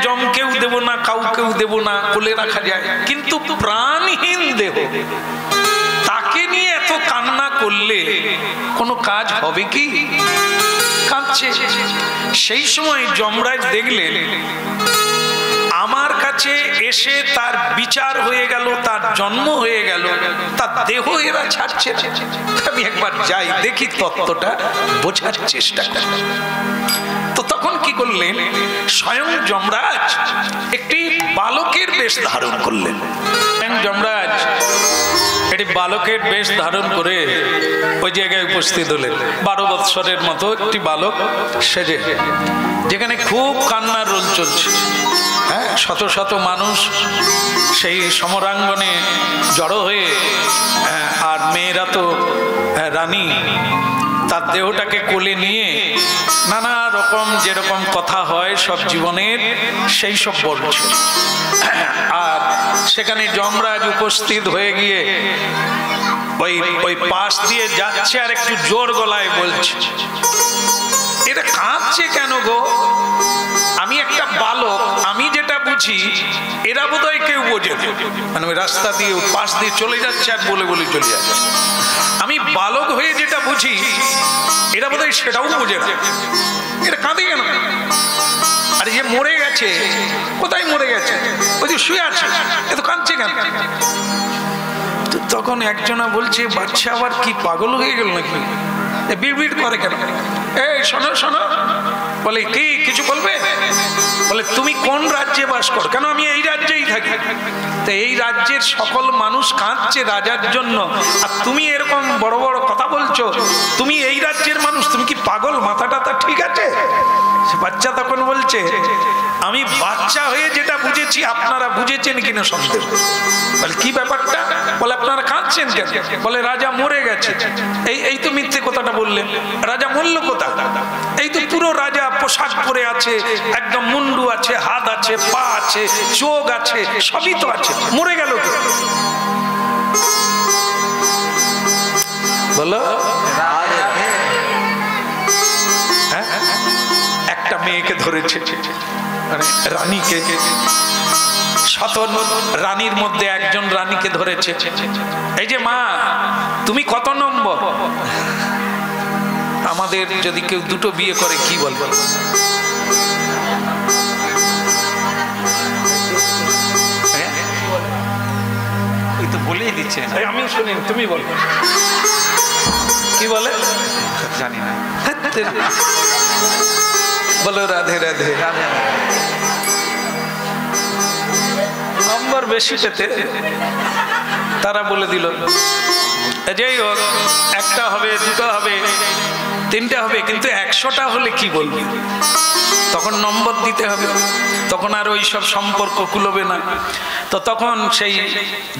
জমকেও দেব না, কাউকেও দেব না, কোলে রাখা যায়। কিন্তু প্রাণহীন দেহ, তাকে নিয়ে এত কান্না করলে কোনো কাজ হবে কি? কাঁদছে। সেই সময় যমরাজ দেখলেন আমার কাছে এসে তার বিচার হয়ে গেল, তার জন্ম হয়ে গেল, তার দেহ এরা ছাড়ছে না, আমি একবার যাই দেখি, তত্ত্বটা বোঝার চেষ্টা করি। তো তখন কি করলেন, স্বয়ং যমরাজ একটি বালকের বেশ ধারণ করলেন। স্বয়ং যমরাজ একটি বালকের বেশ ধারণ করে ওই জায়গায় উপস্থিত হলেন। 12 বৎসরের মতো একটি বালক সেজে, যেখানে খুব কান্নার রোল চলছে। হ্যাঁ, শত শত মানুষ সেই সমরাঙ্গনে জড়ো হয়ে, আর মেয়েরা তো রানী, তার দেহটাকে কোলে নিয়ে নানা রকম যেরকম কথা হয় সব জীবনের, সেই সব বলছে। আর সেখানে যমরাজ উপস্থিত হয়ে গিয়ে ওই পাশ দিয়ে যাচ্ছে, আর একটু জোর গলায় বলছে, এটা কাঁদছে কেন গো? আমি একটা বালক, আমি যেটা বুঝি এরা বোধহয় কেউ বোঝে না। মানে ওই রাস্তা দিয়ে পাশ দিয়ে চলে যাচ্ছে আর বলে বলে চলে যাচ্ছে। আমি বালক হয়ে যেটা বুঝি এরা বোধহয় সেটাও বোঝে না। এটা কাঁদে কেন? আর যে মরে গেছে, কোথায় মরে গেছে? ওই যে শুয়ে আছে, এ তো কাঁদছে কেন? তখন একজনা বলছে, বাচ্চা আবার কি পাগল হয়ে গেল নাকি? বিড়বিড় করে কেন? এই শোনো শোনো। বলে কি কিছু বলবে? বলে তুমি কোন রাজ্যে বাস করো? কেন আমি এই রাজ্যেই থাকি। তো এই রাজ্যের সকল মানুষ কাঁদছে রাজার জন্য, আর তুমি এরকম বড় বড় কথা বলছো। তুমি এই রাজ্যের মানুষ, তুমি কি পাগল? মাথাটা ঠিক আছে? বাচ্চা তখন বলছে, আমি বাচ্চা হয়ে যেটা বুঝেছি আপনারা বুঝেছেন কিনা সন্দেহ। বলে কি ব্যাপারটা? বলে আপনারা কাঁদছেন কেন? বলে রাজা মরে গেছে। এই তো মিথ্যে কথাটা বললেন। রাজা মরল কোথায়? এই তো পুরো রাজা পোশাক পরে আছে, একদম মুন্ডু আছে, হাত আছে, পা আছে, চোখ আছে, সবই তো আছে, মরে গেল কে? বলো। একটা মেয়েকে ধরেছে, রানীকে, শত রানীর মধ্যে একজন রানীকে ধরেছে। এই যে মা, তুমি কত নম্বর? আমাদের যদি কেউ দুটো বিয়ে করে কি বলবো? তো বলেই দিচ্ছে, আমি শুনি, তুমি বলো কি বলে? জানি না। বলো রাধে রাধে। নম্বর বেশি পেতে তারা বলে দিল, যাই হোক, একটা হবে, দুটো হবে, তিনটা হবে, কিন্তু 100টা হলে কি বলবি? তখন নম্বর দিতে হবে, তখন আর ওই সব সম্পর্ক কুলবে না। তো তখন সেই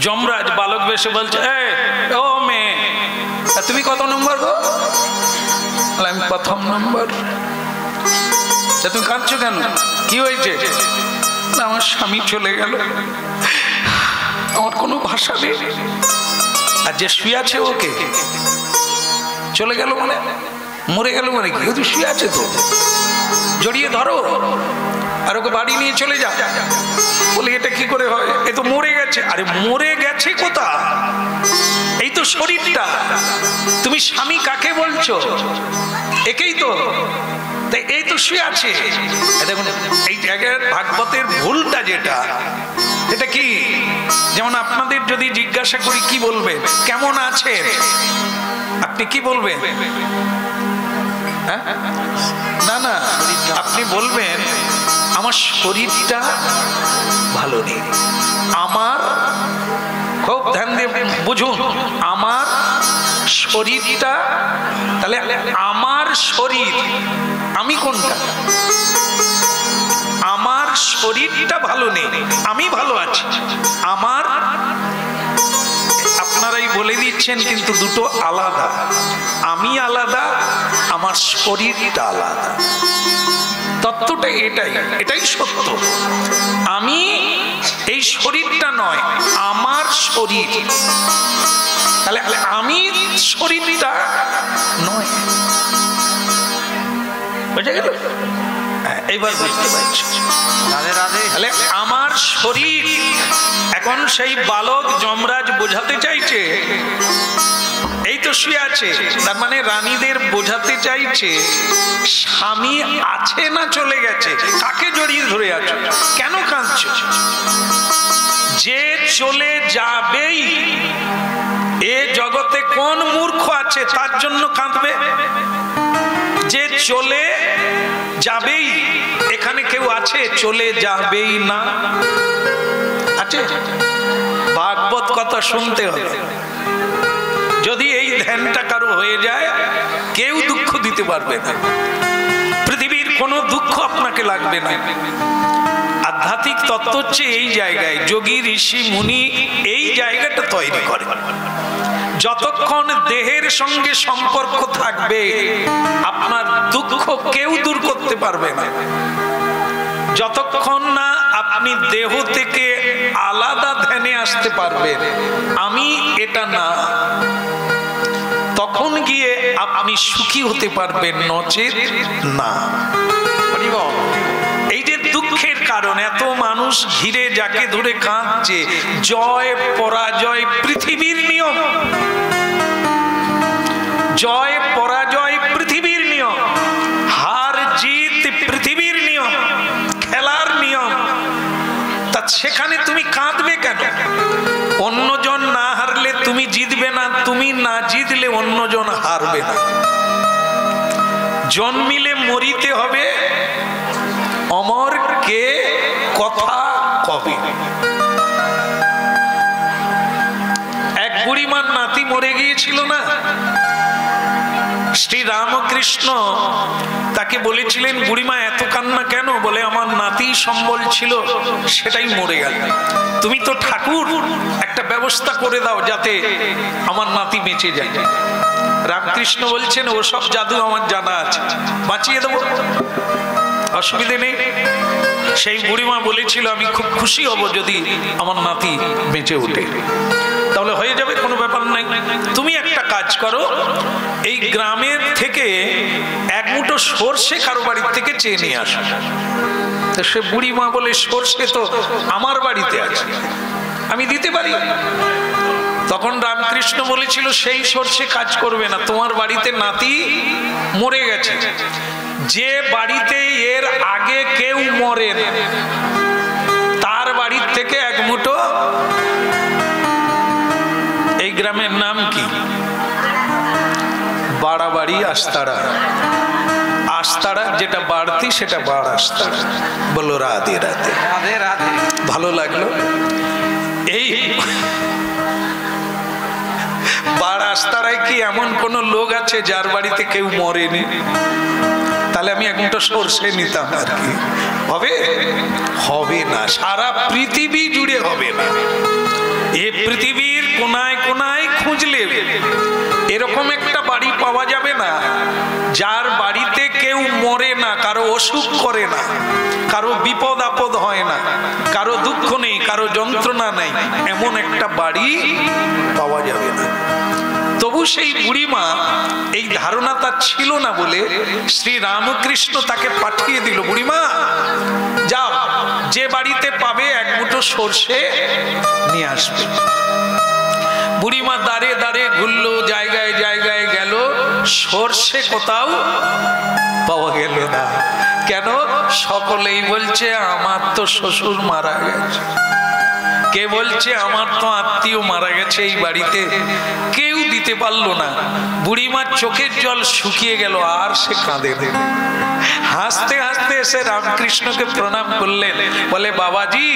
যমরাজ বালক বেশে বলছে, ও মেয়ে, তুমি কত নম্বর গো? আমি 1ম নম্বর। তুমি কাঁদছো কেন? কি হয়েছে? আমার স্বামী চলে গেল, আমার কোনো ভাষা নেই। আর যে শুয়ে আছে ওকে চলে গেল মানে মরে গেল মানে কি? ও তো শুয়ে আছে, তো জড়িয়ে ধরো আর ওকে বাড়ি নিয়ে চলে যা। বলে এটা কি করে হয়? এ তো মরে গেছে। আরে মরে গেছে কোথা? এই তো শরীরটা। তুমি স্বামী কাকে বলছো? একেই তো। এই তো শুয়ে আছে। দেখুন এই জায়গার ভাগবতের ভুলটা যেটা, এটা কি? যেমন আপনাদের যদি জিজ্ঞাসা করি কি বলবেন, কেমন আছেন, আপনি কি বলবেন? না না, আপনি বলবেন আমার শরীরটা ভালো নেই। আমার, খুব ধ্যান দিয়ে বুঝুন, আমার শরীরটা, তাহলে আমার শরীর, আমি কোনটা? আমার শরীরটা ভালো নেই, আমি ভালো আছি। আমার, আপনারাই বলে দিচ্ছেন কিন্তু দুটো আলাদা। আমি আলাদা, আমার শরীরটা আলাদা। তত্ত্বটা এটাই সত্য। আমি এই শরীরটা নয়, আমার শরীর। তাহলে আমি শরীরটা নয়, বুঝে গেল? এইবার বুঝতে পারছি। রাধে রাধে। তাহলে আমার শরীর, এখন সেই বালক যমরাজ বোঝাতে চাইছে, এই তো শুয়ে আছে, তার মানে রানীদের বোঝাতে চাইছে স্বামী আছে না চলে গেছে। কাকে জড়িয়ে ধরে আছো? কেন কাঁদছো? যে চলে যাবেই, এ জগতে কোন মূর্খ আছে তার জন্য কাঁদবে? যে চলে যাবেই, এখানে কেউ আছে চলে যাবেই না? আছে? ভাগবত কথা শুনতে হবে। যদি এই ধ্যানটা কারো হয়ে যায়, কেউ দুঃখ দিতে পারবে না, পৃথিবীর কোনো দুঃখ আপনাকে লাগবে না। আধ্যাত্মিক তত্ত্ব হচ্ছে এই জায়গায়, যোগী ঋষি মুনি এই জায়গাটা তৈরি করে। যতক্ষণ দেহের সঙ্গে সম্পর্ক থাকবে, আপনার দুঃখ কেউ দূর করতে পারবে না। যতক্ষণ না আপনি দেহ থেকে আলাদা ধ্যানে আসতে পারবেন, আমি এটা না, তখন গিয়ে আপনি সুখী হতে পারবেন, নচেত না। এই যে দুঃখের কারণ, এত মানুষ ঘিরে যাকে ধরে কাঁদছে, জয় পরাজয় পৃথিবীর নিয়ম। জয় পরাজয় পৃথিবীর নিয়ম, হার জিত পৃথিবীর নিয়ম, খেলার নিয়ম। তা সেখানে তুমি কাঁদবে কেন? অন্যজন না হারলে তুমি জিতবে না, তুমি না জিতলে অন্যজন হারবে না। জন্মিলে মরিতে হবে, অমর কে কথা কবে। এক বুড়িমার নাতি মরে গিয়েছিল না, শ্রী রামকৃষ্ণ তাকে বলেছিলেন, বুড়িমা এত কান্না কেন? বলে আমার নাতি সম্বল ছিল, সেটাই মরে গেল। তুমি তো ঠাকুর, একটা ব্যবস্থা করে দাও যাতে আমার নাতি বেঁচে যায়। রামকৃষ্ণ বলছেন, ওসব জাদু আমার জানা আছে, বাঁচিয়ে দেবো, অসুবিধে নেই। সেই বুড়িমা বলেছিল, আমি খুব খুশি হব যদি আমার নাতি বেঁচে ওঠে। তাহলে হয়ে যাবে, কোনো ব্যাপার নাই। তুমি একটা কাজ করো, এই গ্রামের থেকে এক মুঠো সর্ষে কারো বাড়ির থেকে চেয়ে নিয়ে আসো। তো সে বুড়িমা বলে, সর্ষে তো আমার বাড়িতে আছে, আমি দিতে পারি। তখন রামকৃষ্ণ বলেছিল, সেই সর্ষে কাজ করবে না, তোমার বাড়িতে নাতি মরে গেছে। যে বাড়িতে এর আগে কেউ মরে না, তার বাড়ির থেকে এক মুঠো। এই গ্রামের নাম কি? বাড়াবাড়ি আস্তারা। আস্তারা যেটা বাড়তি সেটা বাড় আস্তারা। বলো রাধে রাধে। রাধে রাধে। ভালো লাগলো। এই বাড় আস্তারায় কি এমন কোন লোক আছে যার বাড়িতে কেউ মরেনি? তাহলে আমি এক মুঠো সর্ষে নিতাম, আর কি হবে? হবে না, সারা পৃথিবী জুড়ে হবে না। এ পৃথিবীর কোনায় কোনায় খুঁজলে এরকম একটা বাড়ি পাওয়া যাবে না যার বাড়িতে কেউ মরে না, কারো অসুখ করে না, কারো বিপদ আপদ হয় না, কারো দুঃখ নেই, কারো যন্ত্রণা নেই, এমন একটা বাড়ি পাওয়া যাবে না। তবু সেই বুড়িমা এই ধারণা তার ছিল না বলে শ্রী রামকৃষ্ণ তাকে পাঠিয়ে দিল, বুড়িমা যাও, যে বাড়িতে পাবে এক মুঠো সর্ষে নিয়ে আসবে। বুড়িমা দাঁড়ে দাঁড়ে ঘুরলো, জায়গায় জায়গায় গেল, সর্ষে কোথাও পাওয়া গেল না। কেন? সকলেই বলছে আমার তো শ্বশুর মারা গেছে, কে বলছে আমার তো আত্মীয় মারা গেছে এই বাড়িতে, কেউ দিতে পারলো না। বুড়িমার চোখের জল শুকিয়ে গেল, আর সে কাঁদে। হাসতে হাসতে এসে রামকৃষ্ণকে প্রণাম করলেন, বলে বাবাজি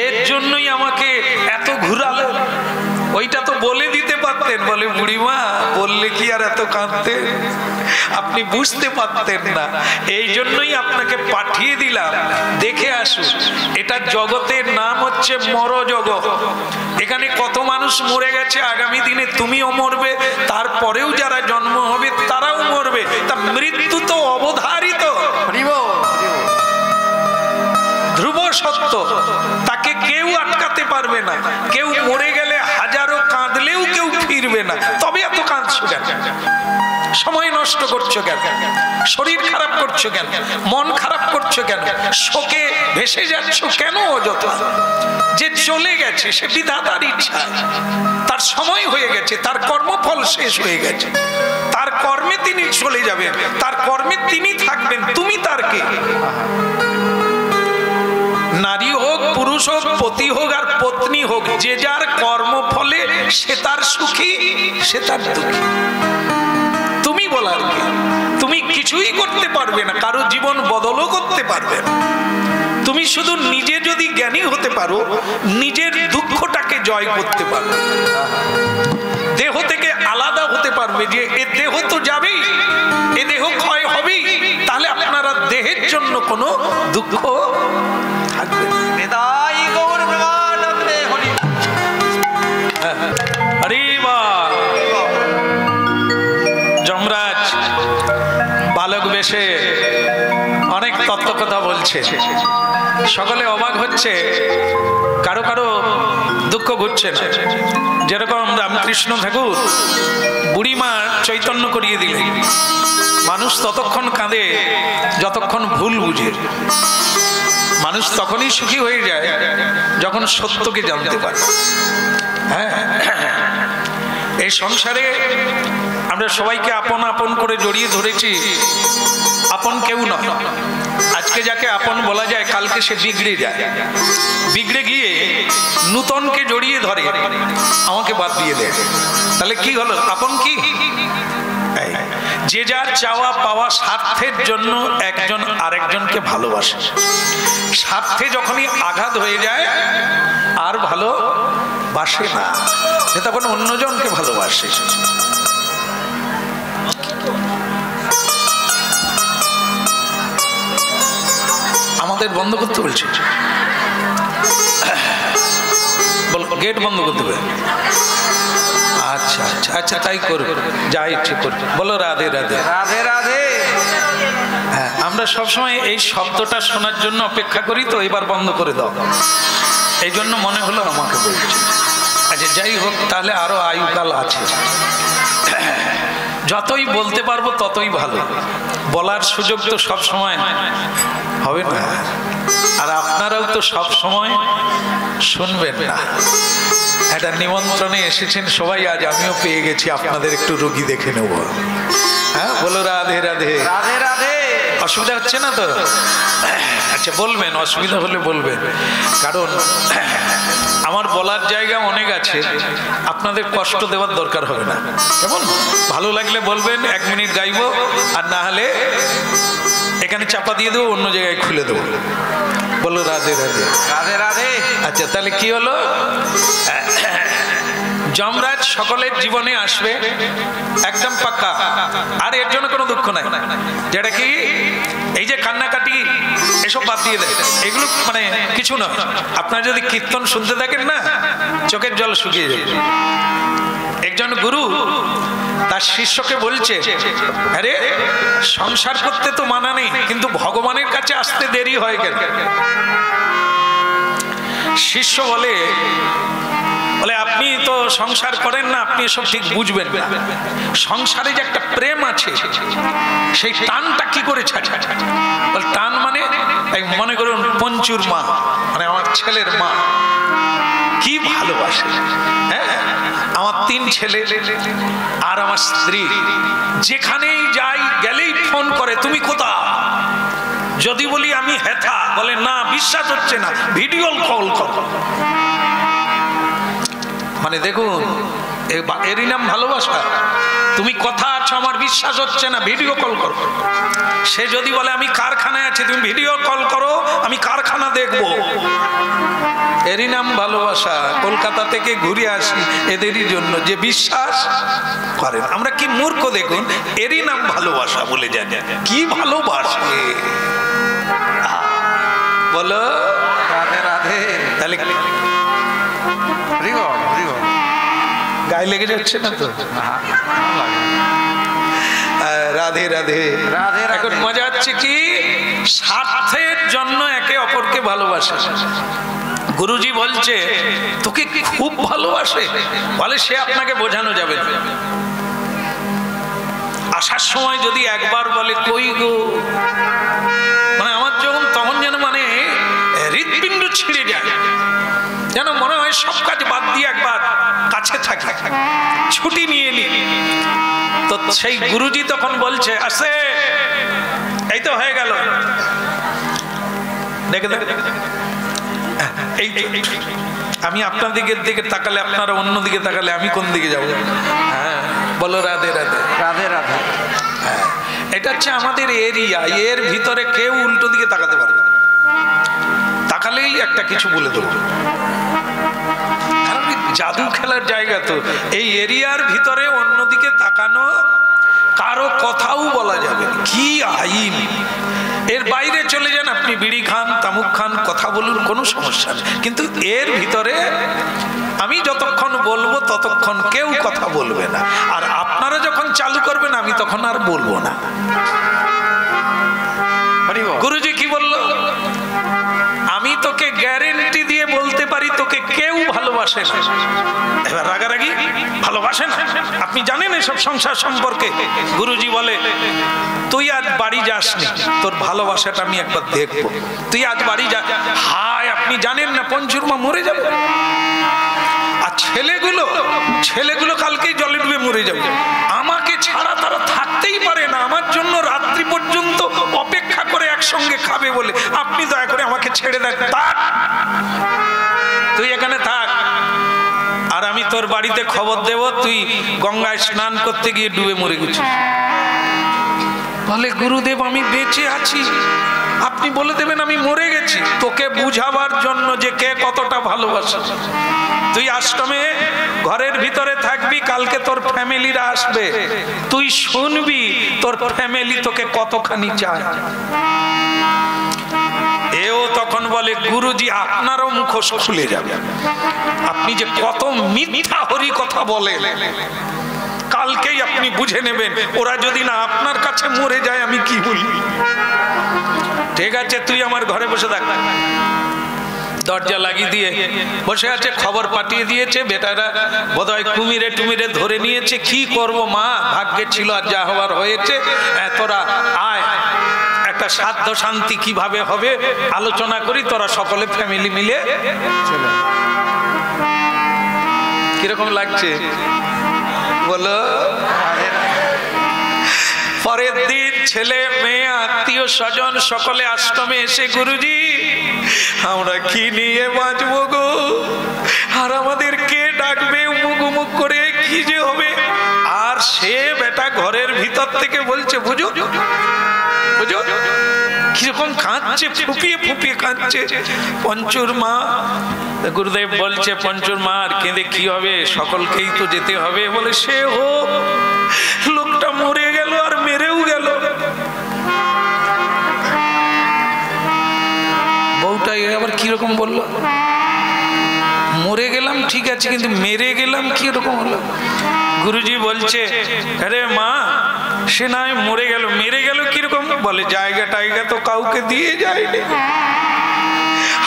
এর জন্যই আমাকে এত ঘুরালো, ওইটা তো বলে দিতে পারতেন, বলে বুড়িমা বললে কি আর এত কাঁদতেন? আপনি বুঝতে পারতেন না, এই জন্যই আপনাকে পাঠিয়ে দিলাম, দেখে আসুন। এটা জগতের নাম হচ্ছে মরজগৎ। এখানে কত মানুষ মরে গেছে, আগামী দিনে তুমিও মরবে, তারপরেও যারা জন্ম হবে তারাও মরবে। তা মৃত্যু তো অবধারিত, ধ্রুব সত্য, তাকে কেউ আটকাতে পারবে না। কেউ মরে গেলে হাজারো কাঁদলেও কেউ ফিরবে না। তবে এত কাঁদছো কেন? সময় নষ্ট করছো কেন? শরীর খারাপ করছো কেন? মন খারাপ করছো কেন? শোকে ভেসে যাচ্ছ কেন অযথা? যে চলে গেছে সে বিধাতার ইচ্ছা, তার সময় হয়ে গেছে, তার কর্মফল শেষ হয়ে গেছে, তার কর্মে তিনি চলে যাবেন, তার কর্মে তিনি থাকবেন, তুমি তার কে? নারী হোক, পুরুষ হোক, পতি হোক আর পত্নী হোক, যে যার কর্মফলে সে তার সুখী, সে তার দুঃখী। তুমি বলার কি? তুমি কিছুই করতে পারবে না, কারো জীবন বদলও করতে পারবে না। তুমি শুধু নিজে যদি জ্ঞানী হতে পারো, নিজের দুঃখটাকে জয় করতে পারবে, দেহ থেকে আলাদা হতে পারবে, যে এ দেহ তো যাবেই, এ দেহ ক্ষয় হবেই, তাহলে আপনারা দেহের জন্য কোনো দুঃখ থাকবে না। যমরাজ বালক বেশে অনেক তত্ত্ব কথা বলছে, সকলে অবাক হচ্ছে, কারো কারো দুঃখ ঘুরছে না। যেরকম রামকৃষ্ণ ঠাকুর বুড়িমার চৈতন্য করিয়ে দিলেন, মানুষ ততক্ষণ কাঁদে যতক্ষণ ভুল বুঝে। মানুষ তখনই সুখী হয়ে যায় যখন সত্যকে জানতে পারে। হ্যাঁ, এই সংসারে আমরা সবাইকে আপন আপন করে জড়িয়ে ধরেছি, আপন কেউ নয়। আজকে যাকে আপন বলা যায়, কালকে সে বিগড়ে যায়, বিগড়ে গিয়ে নূতনকে জড়িয়ে ধরে, আমাকে বাদ দিয়ে দেয়। তাহলে কি হলো? আপন কি? যে যার চাওয়া পাওয়া স্বার্থের জন্য একজন আরেকজনকে ভালোবাসে। স্বার্থে যখনই আঘাত হয়ে যায় আর ভালোবাসে না, সে তখন অন্যজনকে ভালোবাসে। আমাদের বন্ধ করতে বলছে, গেট বন্ধ করতে হবে। আচ্ছা আচ্ছা আচ্ছা, তাই করবে, যা ইচ্ছে করবে। বলো রাধে রাধে। রাধে রাধে। হ্যাঁ, আমরা সবসময় এই শব্দটা শোনার জন্য অপেক্ষা করি, তো এবার বন্ধ করে দাও, এই জন্য মনে হলো আমাকে বলছে। আচ্ছা, যাই হোক, তাহলে আরো আয়ুকাল আছে, যতই বলতে পারবো ততই ভালো। বলার সুযোগ তো সব সময় হবে না, আর আপনারাও তো সব সময় শুনবেন না। একটা নিমন্ত্রণে এসেছেন সবাই, আজ আমিও পেয়ে গেছি, আপনাদের একটু রোগী দেখে নেব। হ্যাঁ, বলো রাধে রাধে। রাধে রাধে। অসুবিধা হচ্ছে না তো? আচ্ছা, বলবেন, অসুবিধা হলে বলবেন, কারণ আমার বলার জায়গা অনেক আছে, আপনাদের কষ্ট দেওয়ার দরকার হবে না। কেমন? ভালো লাগলে বলবেন, 1 মিনিট গাইবো, আর না হলে এখানে চাপা দিয়ে দেবো, অন্য জায়গায় খুলে দেবো। বলো রাধে রাধে। রাধে রাধে। আচ্ছা, তাহলে কি হলো? যমরাজ সকলের জীবনে আসবে, একদম পাক্কা, আর এর জন্য কোনো দুঃখ নাই। যেটা কি, এই যে কান্নাকাটি, এসব বাদ দিয়ে দেয়, এগুলো মানে কিছু নয়। আপনারা যদি কীর্তন শুনতে থাকেন না, চোখের জল শুকিয়ে যাবে। একজন গুরু তার শিষ্যকে বলছে, আরে সংসার করতে তো মানা নেই, কিন্তু ভগবানের কাছে আসতে দেরি হয় কেন? শিষ্য বলে, আপনি তো সংসার করেন না, আপনি এসব ঠিক বুঝবেন না। সংসারে যে একটা প্রেম আছে, সেই টানটা কি করে ছাড়ে? টান মানে, মনে করুন পঞ্চুর মা, মানে আমার ছেলের মা, কি ভালোবাসে। হ্যাঁ, আমার 3 ছেলে আর আমার স্ত্রী, যেখানেই যাই গেলেই ফোন করে, তুমি কোথায়? যদি বলি আমি হেথা, বলে না, বিশ্বাস হচ্ছে না, ভিডিও কল করো। মানে দেখুন, এরই নাম ভালোবাসা। তুমি কথা আছো, আমার বিশ্বাস হচ্ছে না, ভিডিও কল করো। সে যদি বলে আমি কারখানায় আছি, তুমি ভিডিও কল করো, আমি কারখানা দেখবো। এরই নাম ভালোবাসা। কলকাতা থেকে ঘুরে আসি এদেরই জন্য, যে বিশ্বাস করেন। আমরা কি মূর্খ দেখুন, এরই নাম ভালোবাসা বলে জানি। কি ভালোবাসে বলো, রাধে রাধে। তাহলে গায়ে লেগে যাচ্ছে না তো? রাধে রাধে রাধে। এখন মজা হচ্ছে কি, স্বার্থের জন্য একে অপরকে ভালোবাসে। গুরুজি বলছে তোকে খুব ভালোবাসে, বলে সে আপনাকে বোঝানো যাবে না। আসার সময় যদি একবার বলে কই গো, মানে আমার যখন তখন যেন মানে হৃৎপিণ্ড ছিঁড়ে যায়, যেন মনে হয় সব কাজ বাদ দিয়ে একবার কাছে থাকে, ছুটি নিয়ে নি। তো সেই গুরুজি তখন বলছে আসে, এই তো হয়ে গেল, দেখে দেখে এই আমি আপনার দিকে তাকালে আপনারা অন্য দিকে তাকালে আমি কোন দিকে যাবো? হ্যাঁ বলো রাধে রাধে রাধে রাধে। হ্যাঁ, এটা হচ্ছে আমাদের এরিয়া, এর ভিতরে কেউ উল্টো দিকে তাকাতে পারবে, তাকালেই একটা কিছু বলে দেবো। কারণ জাদু খেলার জায়গা তো এই এরিয়ার ভিতরে, অন্যদিকে তাকানো কারো কথাও বলা যাবে, কি আইন। এর বাইরে চলে যান আপনি, বিড়ি খান, তামুক খান, কথা বলুন, কোনো সমস্যা নেই, কিন্তু এর ভিতরে আমি যতক্ষণ বলবো ততক্ষণ কেউ কথা বলবে না। আর আপনারা যখন চালু করবেন আমি তখন আর বলবো না। গুরুজি কি বললো, আমি তোকে গ্যারেন্টি দিয়ে বলতে পারি তোকে কেউ ভালোবাসে না। এবার রাগারাগি ভালোবাসে না, আপনি জানেন এসব সংসার সম্পর্কে। গুরুজি বলে তুই আজ বাড়ি যাসনি, তোর ভালোবাসাটা আমি একবার দেখবো। তুই আজ বাড়ি যা, হায় আপনি জানেন না পঞ্চুর মা মরে যাবে। আর ছেলেগুলো কালকেই জলে ডুবে মরে যাবে। আমাকে ছাড়া তারা থাকতেই পারে না, আমার জন্য রাত্রি পর্যন্ত অপেক্ষা করে একসঙ্গে খাবে বলে। আপনি দয়া করে আমাকে ছেড়ে দেন, তুই এখানে থাক, আর আমি তোর বাড়িতে খবর দেব তুই গঙ্গায় স্নান করতে গিয়ে ডুবে মরে গেছিস। বলে গুরুদেব আমি বেঁচে আছি, আপনি বলে দেবেন আমি মরে গেছি? তোকে বুঝাবার জন্য যে কে কতটা ভালোবাসে। তুই আশ্রমে ঘরের ভিতরে থাকবি, কালকে তোর ফ্যামিলিরা আসবে, তুই শুনবি তোর ফ্যামিলি তোকে কতখানি চায়। এও তখন বলে গুরুজি আপনারও মুখোশ খুলে যাবে, আপনি যে কত মিথ্যা হরি কথা বলেন, কালকেই আপনি বুঝে নেবেন। ওরা যদি না আপনার কাছে মরে যায় আমি কি বলি? ঠিক আছে তুই আমার ঘরে বসে থাক। দরজা লাগিয়ে দিয়ে বসে আছে, খবর পাঠিয়ে দিয়েছে, বেটারা বোধহয় কুমিরে টুমিরে ধরে নিয়েছে। কি করব মা, ভাগ্যে ছিল আর যা হওয়ার হয়েছে, তোরা আয়, একটা সাধ্য শান্তি কিভাবে হবে আলোচনা করি, তোরা সকলে ফ্যামিলি মিলে চলে। কিরকম লাগছে বলো? পরের দিন ছেলে মেয়ে আত্মীয় স্বজন সকলে আশ্রমে এসে গুরুজি আমরা কি নিয়ে বাঁচবো গো, আর আমাদের কে ডাকবে, উমুক উমুক করে কি যে হবে। আর সে বেটা ঘরের ভিতর থেকে বলছে বুঝো বুঝো, কিরকম কাঁদছে, ফুপিয়ে ফুপিয়ে কাঁদছে। পঞ্চুর মা, গুরুদেব বলছে পঞ্চুর মা আর কেঁদে কি হবে, সকলকেই তো যেতে হবে। বলে সে হোক, লোকটা মরে গেল আর মেরেও গেল। বউটা আবার কিরকম বললো, মরে গেলাম ঠিক আছে কিন্তু মেরে গেলাম কিরকম হলো? গুরুজি বলছে আরে মা সে নয় মরে গেল, মেরে গেল কিরকম? বলে জায়গা টাইগা তো কাউকে দিয়ে যায়নি,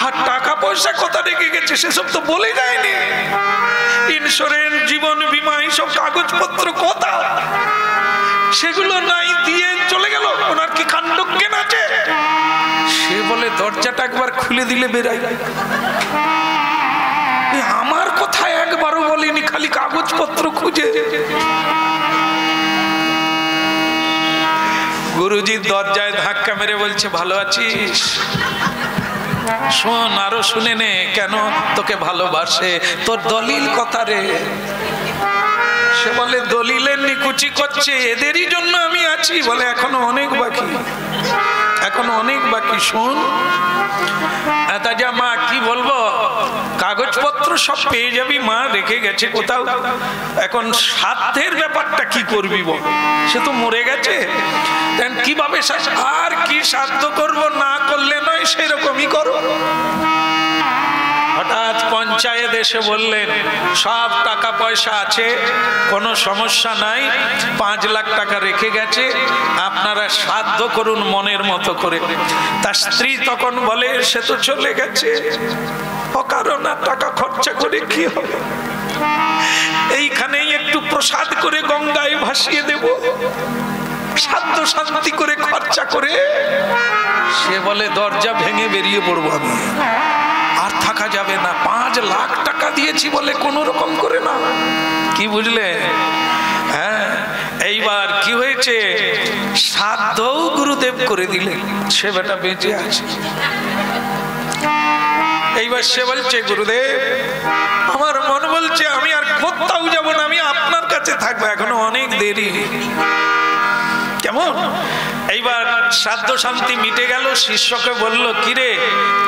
আর টাকা পয়সা কথা রেখে গেছে সেসব তো বলে যায়নি। ইন্স্যুরেন্স, জীবন বীমা, এইসব কাগজপত্র কথা, সেগুলো নাই দিয়ে চলে গেল। ওনার কি কাণ্ডজ্ঞান আছে? সে বলে দরজাটা একবার খুলে দিলে বেরাই। আমার কথা একবারও বলেনি, খালি কাগজপত্র খুঁজে। গুরুজির দরজায় ধাক্কা মেরে বলছে ভালো আছিস? শোন, আরো শুনে নে কেন তোকে ভালোবাসে, তোর দলিল কথা রে। সে বলে দলিলের নিকুচি করছে, এদেরই জন্য আমি আছি। বলে এখনো অনেক বাকি, এখনো অনেক বাকি। শোন তাজা মা কি বলবো, কাগজপত্র সব পেয়ে যাবি, মা রেখে গেছে কোথাও। এখন সাধ্যের ব্যাপারটা কি করবি বল, সে তো মরে গেছে, কিভাবে আর কি সাধ্য করব, না করলে নয় সেরকমই করো। হঠাৎ পঞ্চায়েত এসে বললেন সব টাকা পয়সা আছে, কোনো সমস্যা নাই, 5 লাখ টাকা রেখে গেছে, আপনারা সাধ্য করুন মনের মতো করে। তার স্ত্রী তখন বলে সে তো চলে গেছে, অকারণ টাকা খরচা করে কি হবে, এইখানেই একটু প্রসাদ করে গঙ্গায় ভাসিয়ে দেব, সাধ্য শান্তি করে খরচা করে। সে বলে দরজা ভেঙে বেরিয়ে পড়বো আমি, আর থাকা যাবে না, 5 লাখ টাকা দিয়েছি বলে কোন রকম করে না। কি বুঝলে? হ্যাঁ, এইবার কি হয়েছে, সাধ্যও গুরুদেব করে দিলেন, সে বেটা বেঁচে আছে। এইবার সে বলছে গুরুদেব আমার মন বলছে আমি আর কোথাও যাব না, আমি আপনার কাছে থাকবো, এখনো অনেক দেরি। কেমন? এইবার শ্রাদ্ধ শান্তি মিটে গেল, শিষ্যকে বলল কিরে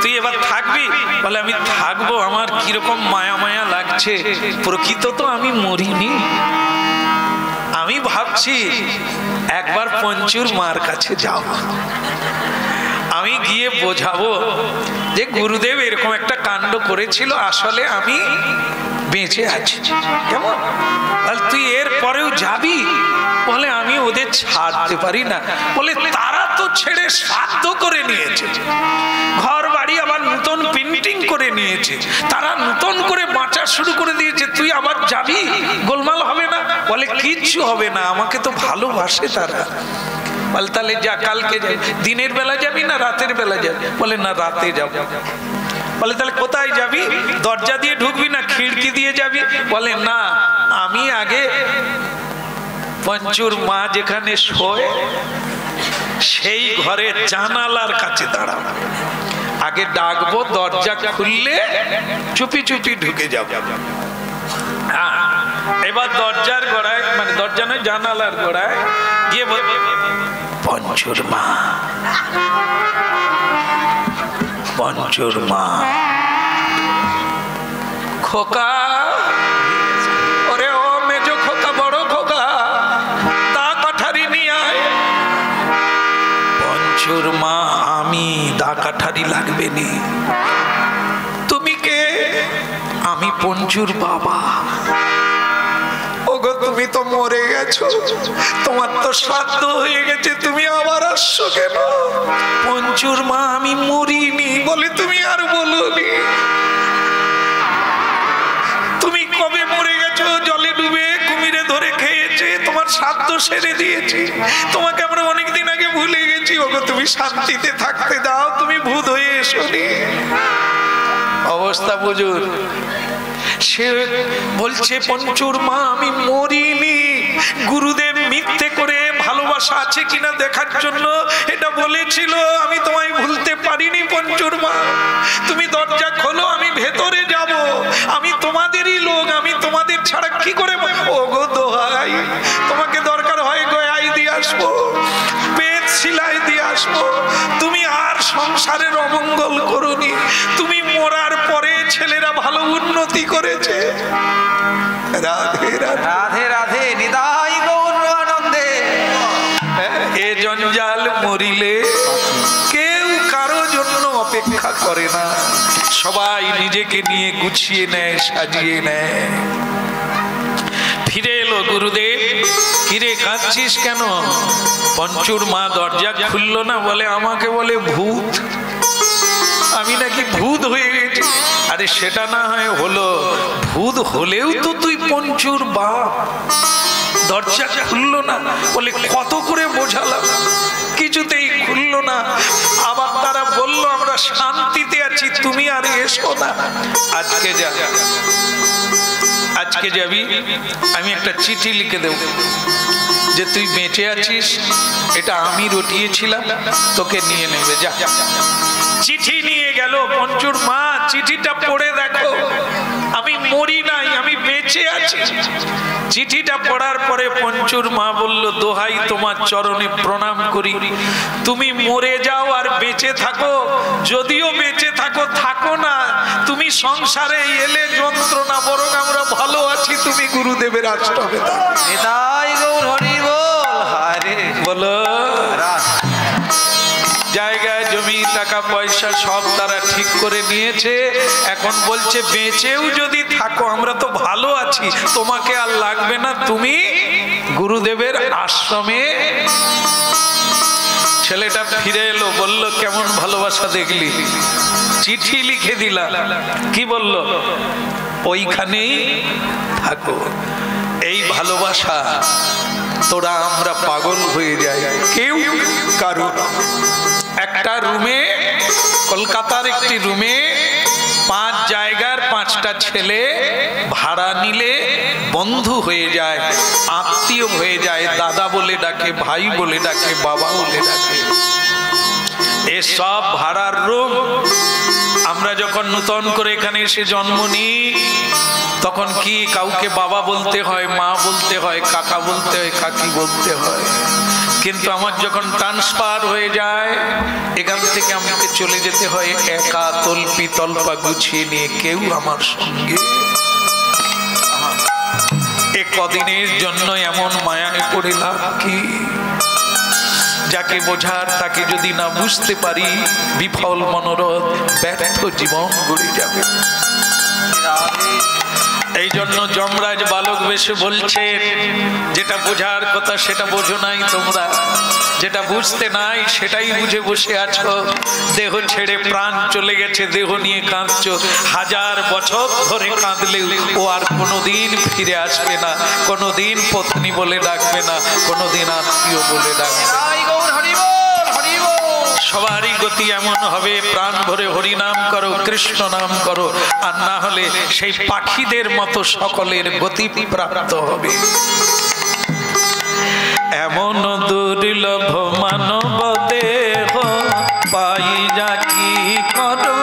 তুই এবার থাকবি? বলে আমি থাকবো, আমার কিরকম মায়া মায়া লাগছে, প্রকৃত তো আমি মরিনি। আমি ভাবছি একবার পঞ্চুর মার কাছে যাব, আমি গিয়ে বোঝাবো যে গুরুদেব এরকম একটা কাণ্ড করেছিল, আসলে আমি বেঁচে আছি। কেমন? তুই এর পরেও যাবি? বলে আমি ওদের ছাড়তে পারি না। বলে তারা তো ছেড়ে সাধ্য করে নিয়েছে, ঘর বাড়ি আবার নতুন পেন্টিং করে নিয়েছে, তারা নতুন করে বাঁচা শুরু করে দিয়েছে, তুই আবার যাবি? গোলমাল হবে না? বলে কিচ্ছু হবে না, আমাকে তো ভালোবাসে তারা। বলে তাহলে যা, কালকে যাবি। দিনের বেলা যাবি না রাতের বেলা যাবি? বলে না রাতে যাব। বলে তাহলে কোথায় যাবি? দরজা দিয়ে ঢুকবি না খিড়কি দিয়ে যাবি? বলে না, আমি আগে পঞ্চুর মা যেখানে শোয় সেই ঘরে জানালার কাছে দাঁড়াবো, আগে ডাকবো, দরজা খুললে চুপি চুপি ঢুকে যাব। এবার দরজার গোড়ায়, মানে দরজা নয় জানালার গোড়ায় গিয়ে পঞ্চুর মা, পঞ্চুর মা, খোকা, ওরে ও মেজো খোকা, বড় খোকা, দা কাঠারি নিয়ে আয়। পঞ্চুর মা, আমি দা কাঠারি লাগবে নি। তুমি কে? আমি পঞ্চুর বাবা। ওগো তুমি তো মরে গেছো, তোমার তো শ্রাদ্ধ হয়ে গেছে, তুমি আবার আসছো কেন? পঞ্চুর মা, আমি মরিনি। বলে তুমি আর বলোনি, তুমি কবে মরে গেছো? জলে ডুবে কুমিরে ধরে খেয়েছে, তোমার শ্রাদ্ধ সেরে দিয়েছি, তোমাকে আমরা অনেকদিন আগে ভুলে গেছি। ওগো তুমি শান্তিতে থাকতে দাও, তুমি ভূত হয়ে এসোনি। অবস্থা বুঝুন। সে বলছে পঞ্চুর মা আমি মরিনি, গুরুদেব মিথ্যে করে ভালোবাসা আছে কিনা দেখার জন্য এটা বলেছিল, আমি তোমায় ভুলতে পারিনি পঞ্চুর মা। তুমি দরজা খোলো, আমি ভেতরে যাব, আমি তোমাদেরই লোক, আমি তোমাদের ছাড়া কি করে? ওগো দোহাই, তোমাকে দরকার হয় গয়াই দিয়ে আসবো, পেট সিলাই দিয়ে আসবো, তুমি আর সংসারের অমঙ্গল করোনি, তুমি মরার পরে ছেলেরা ভালো উন্নতি করেছে। রাধে রাধে রাধে, নিতাই গৌর আনন্দে। এ জঞ্জাল মরিলে কেউ কারো জন্য অপেক্ষা করে না, সবাই নিজেকে নিয়ে গুছিয়ে নেয়, সাজিয়ে নেয়। ফিরে এলো গুরুদেব। কিরে কাঁদছিস কেন? পঞ্চুর মা দরজা খুললো না। বলে আমাকে বলে ভূত, আমি নাকি ভূত হয়ে গেছি। আরে সেটা না হয় হলো, ভূত হলেও তো তুই পঞ্চুর বাপ। দরজা খুললো না। বলে কত করে বোঝালাম, কিছুতেই খুললো না। আবার তারা বললো আমরা শান্তিতে আছি, তুমি আর এসো না। আজকে যা, আজকে যাবি, আমি একটা চিঠি লিখে দেব যে তুই বেঁচে আছিস, এটা আমি রটিয়েছিলাম, তোকে নিয়ে নেবে, যা। চিঠি নিয়ে গেল। পঞ্চুর মা চিঠিটা পড়ে দেখো, আমি মরি নাই, আমি বেঁচে বেঁচে আছে। চিঠিটা পড়ার পরে পঞ্চুর মা বলল, দোহাই তোমার চরণে প্রণাম করি, তুমি মরে যাও আর বেঁচে থাকো, যদিও বেঁচে থাকো থাকো না, তুমি সংসারে এলে যন্ত্রণা, বরং আমরা ভালো আছি, তুমি গুরুদেবের আশ্রমে থাকো। নিতাই গৌর হরি বল। হরে বলো, জায়গায় জমি টাকা পয়সা সব তারা ঠিক করে নিয়েছে, এখন বলছে বেঁচেও যদি থাকো আমরা তো ভালো আছি, তোমাকে আর লাগবে না, তুমি গুরুদেবের আশ্রমে। ছেলেটা ফিরে এলো, বলল কেমন ভালোবাসা দেখলি, চিঠি লিখে দিলাম, কি বলল, ওইখানেই থাকো। এই ভালোবাসা তোরা আমরা পাগল হয়ে যাই, কেউ কারো। একটা রুমে, কলকাতার একটি রুমে 5 জায়গার 5টা ছেলে ভাড়া নিলে বন্ধু হয়ে যায়, আত্মীয় হয়ে যায়, দাদা বলে ডাকে, ভাই বলে ডাকে, বাবা বলে ডাকে। এসব ভাড়ার রুম। আমরা যখন নতুন করে এখানে এসে জন্ম নিই, তখন কি কাউকে বাবা বলতে হয়, মা বলতে হয়, কাকা বলতে হয়, কাকি বলতে হয়। কিন্তু আমার যখন ট্রান্সফার হয়ে যায়, এখান থেকে আমাকে চলে যেতে হয় একা, তল্পি তল্পা গুছিয়ে নিয়ে, কেউ আমার সঙ্গে। এ কদিনের জন্য এমন মায়ায় পড়ে লাভ কি? যাকে বোঝার তাকে যদি না বুঝতে পারি, বিফল মনোরথ ব্যর্থ জীবন গড়ে যাবে। এই জন্য যমরাজ বালক বেশে বলছে, যেটা বোঝার কথা সেটা বোঝো নাই তোমরা, যেটা বুঝতে নাই সেটাই বুঝে বসে আছো। দেহ ছেড়ে প্রাণ চলে গেছে, দেহ নিয়ে কাঁদছো, 1000 বছর ধরে কাঁদলেও ও আর কোনোদিন ফিরে আসবে না, কোনোদিন পত্নী বলে ডাকবে না, কোনোদিন আত্মীয় বলে ডাকবে না। সবারই গতি এমন হবে, প্রাণ ভরে হরিনাম করো, কৃষ্ণ নাম করো, আর না হলে সেই পাখিদের মতো সকলের গতি প্রাপ্ত হবে। এমন দুর্লভ মানব দেহ পাই যা কি করো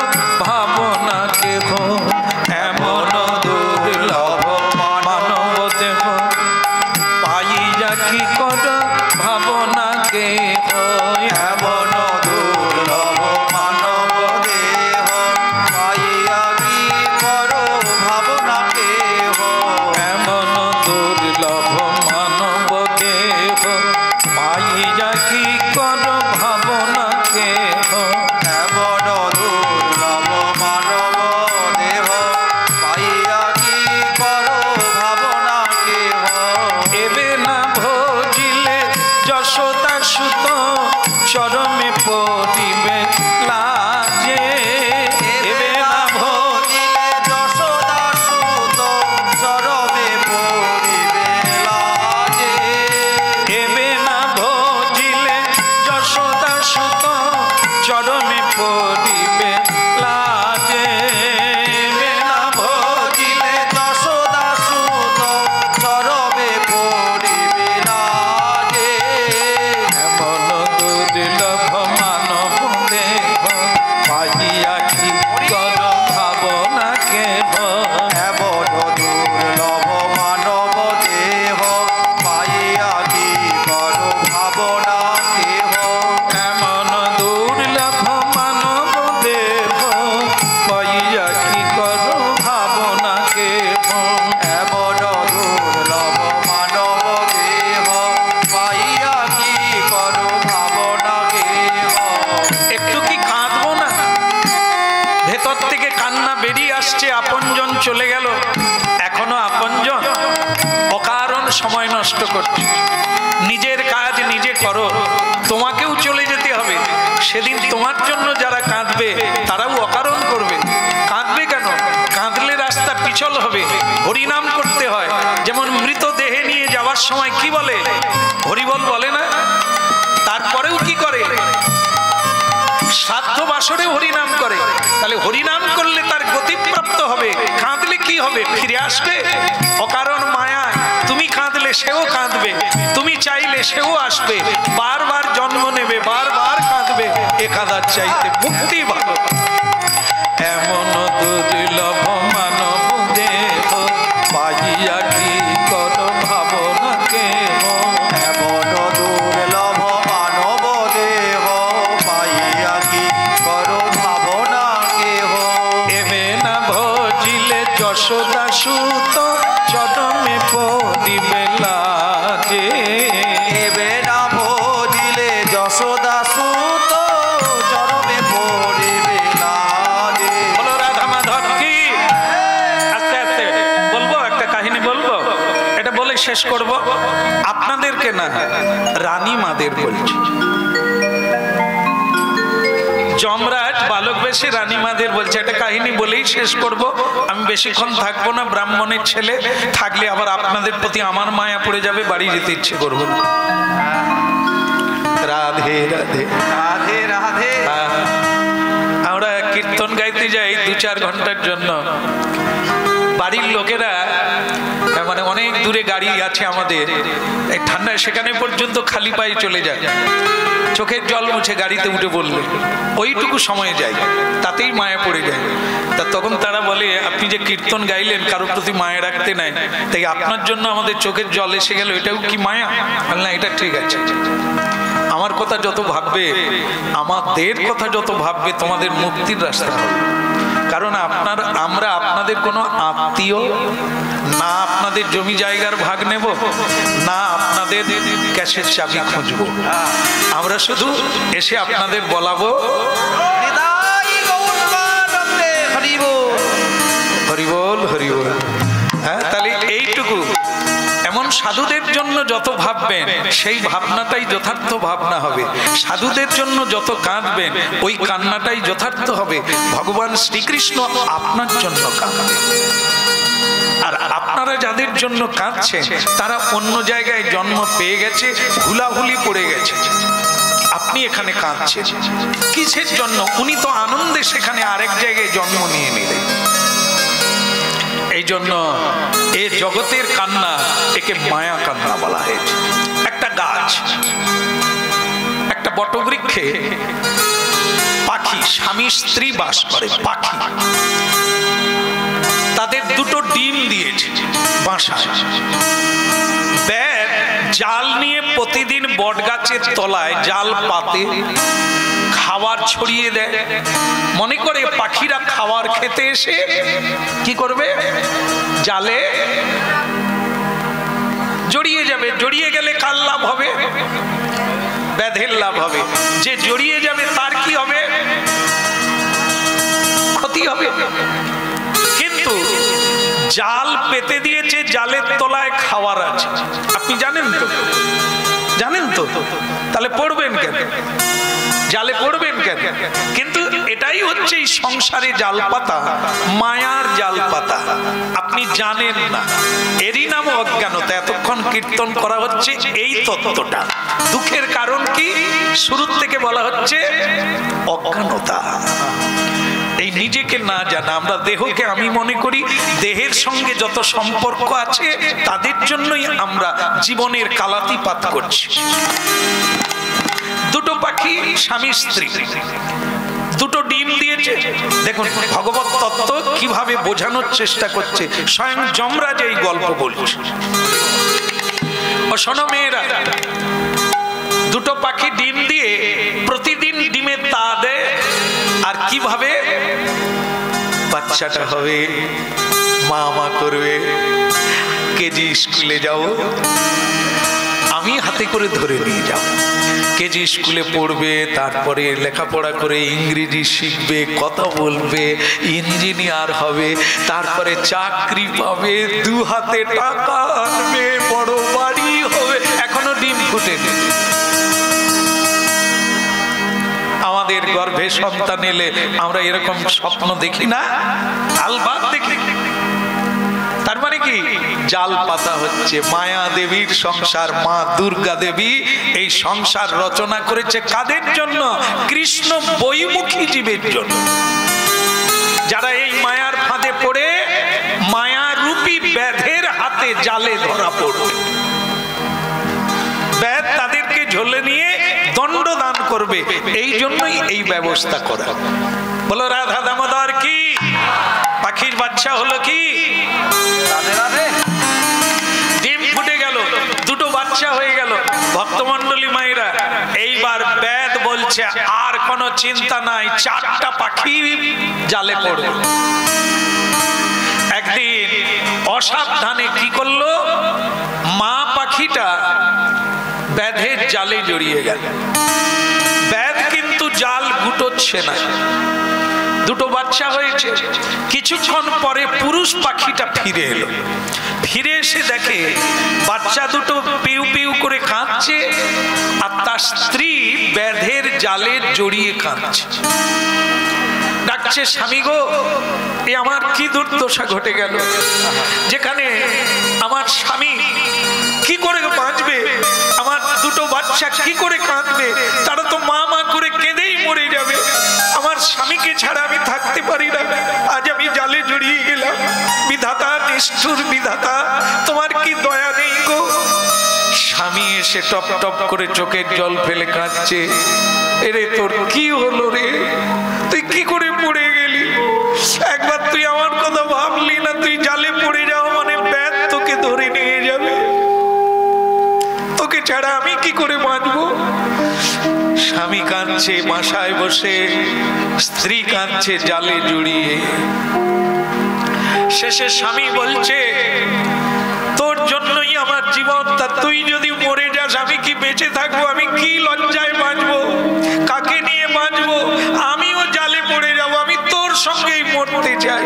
ভাবনা কেহ, এমন দুর্লভ মানব দেহ পাই যা কি করো ভাবনা কেহ, এমন দুর্লভ মানব দেহ পাইয়া কি করো ভাবনা কেহ, এমন দুর্লভ মানব দেহ পাইয়া কি করো ভাবনা কেহ, এমন দুর্লভ মানব দেহ পাইয়া কি করো ভাবনা কেহ, এবে না ভজিলে যশোদা সুত চরমে পড়িবে লাজে, এবে না ভজিলে যশোদা সুত চরমে পড়িবে লাজে, এবে না ভজিলে যশোদা সুত চরমে পড়িবে লাজে, এবে না ভজিলে যশোদা সুত চরমে পড়িবে লাজে, এমন দুর্লভ মানব দেহ পাইয়া কি কর ভাবনা কেহ, এমন দুর্লভ মানব দেহ পাইয়া কি কর ভাবনা কেহ, এমন দুর্লভ মানব দেহ পাইয়া কি কর ভাবনা কেহ, এমন দুর্লভ মানব দেহ পাইয়া কি কর ভাবনা কেহ। একটু কি কাঁদবো না? ভেতর থেকে কান্না বেরিয়ে আসছে, আপনজন চলে গেল, এখনো আপনজন অকারণ সময় নষ্ট করছে। নিজের কাজ নিজে করো, তোমাকেও চলে যেতে হবে, সেদিন তোমার জন্য যারা কাঁদবে তারাও অকারণ করবে। কাঁদবে কেন? কাঁদলে রাস্তা পিছল হবে। হরিনাম করতে হয়, যেমন মৃত দেহে নিয়ে যাওয়ার সময় কি বলে, হরিবল বলে না? তারপরেও কি করে? শ্রাদ্ধ বাসরে হরিনাম করে। তাহলে হরিনাম করলে তার গতিপ্রাপ্ত হবে। কাঁদলে কি হবে? ফিরে আসবে। অকারণ মায়া, তুমি কাঁদলে সেও কাঁদবে, তুমি চাইলে সেও আসবে, বারবার জন্ম নেবে, বারবার কাঁদবে। এ কাঁদার চাইতে মুক্তি ভালো। এমন দুর্লভ মানব দেহ পাইয়া যশোদা সুত চরণে পড়িবে লাগে। এবে না ভজিলে যশোদা সুত চরণে পড়িবে লাগে। বলো রাধা মাধব কি। আস্তে আস্তে বলবো, একটা কাহিনী বলবো, এটা বলে শেষ করব। আপনাদেরকে না, রানী মাদের বলছি। যমরাজ বালক বেশে রানীমাদের বলছে, একটা কাহিনী বলেই শেষ করব। আমি বেশিক্ষণ থাকবো না, ব্রাহ্মণের ছেলে থাকলে আবার আপনাদের প্রতি আমার মায়া পড়ে যাবে, বাড়ি যেতে ইচ্ছে করবো না। রাধে রাধে রাধে রাধে। আমরা কীর্তন গাইতে যাই 2-4 ঘন্টার জন্য। বাড়ির লোকেরা মানে অনেক দূরে গাড়ি আছে আমাদের, এই ঠান্ডায় সেখানে পর্যন্ত খালি পায়ে চলে যায়, চোখের জল মুছে গাড়িতে উঠে বললে ওইটুকু সময় যায়, তাতেই মায়া পড়ে যায়। তা তখন তারা বলে, আপনি যে কীর্তন গাইলেন কারোর প্রতি মায়া রাখতে নাই, তাই আপনার জন্য আমাদের চোখের জল এসে গেল, এটাও কি মায়া? না, এটা ঠিক আছে। আমার কথা যত ভাববে, আমাদের কথা যত ভাববে, তোমাদের মুক্তির রাস্তা হবে। কারণ আমরা আপনাদের কোনো আত্মীয় না, আপনাদের জমি জায়গার ভাগ নেব না, আপনাদের ক্যাশের চাবি খুঁজবো। আমরা শুধু এসে আপনাদের বলাবো হরিবোল হরিবোল। হ্যাঁ, তাহলে এইটুকু। এমন সাধুদের জন্য যত ভাববেন সেই ভাবনাটাই যথার্থ ভাবনা হবে, সাধুদের জন্য যত কাঁদবেন ওই কান্নাটাই যথার্থ হবে। ভগবান শ্রীকৃষ্ণ আপনার জন্য কাঁদবেন, আর আপনারা যাদের জন্য কাঁদছেন তারা অন্য জায়গায় জন্ম পেয়ে গেছে, হুলাহুলি পড়ে গেছে। আপনি এখানে কাঁদছেন কিসের জন্য? উনি তো আনন্দে সেখানে আরেক জায়গায় জন্ম নিয়ে নিলেন। এই জন্য এ জগতের কান্না, একে মায়া কান্না বলা হয়েছে। একটা গাছ, একটা বটবৃক্ষে পাখি, স্বামী স্ত্রী বাস করে। পাখি তাদের 2টো ডিম দিয়েছে বাসায়। ব্যাগ জাল নিয়ে প্রতিদিন বটগাছের তলায় জাল পাতে খাবার ছড়িয়ে দেয়। মনে করে পাখিরা খাবার খেতে এসে কি করবে? জালে জড়িয়ে যাবে। জড়িয়ে গেলে কার লাভ হবে? ব্যাধের লাভ হবে। যে জড়িয়ে যাবে তার কি হবে? ক্ষতি হবে। কিন্তু জাল পেতে দিয়েছে, জালের তলায় খাবার আছে। আপনি জানেন তো? জানেন তো? তাহলে পড়বেন কেন? জালে পড়বেন কেন? কিন্তু এটাই হচ্ছে এই সংসারে জাল পাতা, মায়ার জাল পাতা। আপনি জানেন না, এরই নাম অজ্ঞানতা। এতক্ষণ কীর্তন করা হচ্ছে এই তত্ত্বটা। দুঃখের কারণ কি? শুরুর থেকে বলা হচ্ছে অজ্ঞানতা, এই নিজেকে না জানা। আমরা দেহকে আমি মনে করি, দেহের সঙ্গে যত সম্পর্ক আছে তাদের জন্যই আমরা জীবনের কালাতিপাত করছি। 2টো পাখি স্বামী স্ত্রী, 2টো ডিম দিয়েছে। দেখুন ভগবত তত্ত্ব কিভাবে বোঝানোর চেষ্টা করছে, স্বয়ং যমরাজ এই গল্প বলছে। ও শোনো মেয়েরা, 2টো পাখি ডিম দিয়ে প্রতিদিন ডিমের তা দেয়। আর কিভাবে বাচ্চাটা হবে, মা মা করবে। কেজি স্কুলে যাও, আমি হাতে করে ধরে নিয়ে যাব। কেজি স্কুলে পড়বে, তারপরে লেখাপড়া করে ইংরেজি শিখবে, কথা বলবে, ইঞ্জিনিয়ার হবে, তারপরে চাকরি পাবে, 2 হাতে টাকা আনবে, বড় বাড়ি হবে। এখনো ডিম ফুটেনি। আমাদের গর্ভে সন্তান এলে আমরা এরকম স্বপ্ন দেখি না? আলবাত দেখি। তার মানে কি? জাল পাতা হচ্ছে মায়া দেবীর সংসার। মা দুর্গা দেবী এই সংসার রচনা করেছে কাদের জন্য? কৃষ্ণ বৈমুখী জীবের জন্য, যারা এই মায়ার ফাঁদে পড়ে মায়ারূপী ব্যাধের হাতে জালে ধরা পড়বে। ব্যাধ তাদেরকে ঝোলে নিয়ে দণ্ড দান করবে। এই জন্যই এই ব্যবস্থা করা। বলো রাধা দামোদর কি। পাখির বাচ্চা হলো কি? ডিম ফুটে গেল, 2টো বাচ্চা হয়ে গেল। ভক্তমন্ডলী মায়েরা, এইবার বেদ বলছে আর কোনো চিন্তা নাই, 4টা পাখি জালে পড়বে। একদিন অসাবধানে কি করলো, মা পাখিটা ব্যাধের জালে জড়িয়ে গেল। ব্যাধ কিন্তু জাল গুটোচ্ছে না। দুটো বাচ্চা হয়েছে। কিছুক্ষণ পরে পুরুষ পাখিটা ফিরে এলো। ফিরে এসে দেখে বাচ্চা দুটো পিউ পিউ করে কাঁদছে, আর তার স্ত্রী ব্যাধের জালে জড়িয়ে কাঁদছে। ডাকছে, স্বামী গো, এ আমার কি দুর্দশা ঘটে গেল, যেখানে আমার স্বামী কি করে বাঁচবে, আমার দুটো বাচ্চা কি করে কাঁদবে, তারা তো মা মা করে কেঁদেই মরে যাবে। আমার স্বামীকে ছাড়া আমি থাকতে পারি না, আজ আমি জালে জড়িয়ে গেলাম। বিধাতা, নিষ্ঠুর বিধাতা, তোমার কি দয়া নেই গো? স্বামী এসে টপ টপ করে চোখের জল ফেলে কাঁদছে। এরে তোর কি হলো রে, তুই কি করে পড়ে গেলি? একবার তুই আমার কথা ভাবলি না? তুই জালে পড়ে যাও মানে ব্যাধ তোকে ধরে নিয়ে যাবে, তোকে ছাড়া আমি কি করে বাঁচবো? স্বামী কাঁদছে বাসায় বসে, স্ত্রী কাঁদছে জালে জড়িয়ে। শেষে স্বামী বলছে, তোর জন্যই আমার জীবন, তা তুই যদি মরে যাস আমি কি বেঁচে থাকবো? আমি কি লজ্জায় বাঁচবো, কাকে নিয়ে বাঁচবো? আমিও জালে পড়ে যাবো, আমি তোর সঙ্গেই মরতে চাই।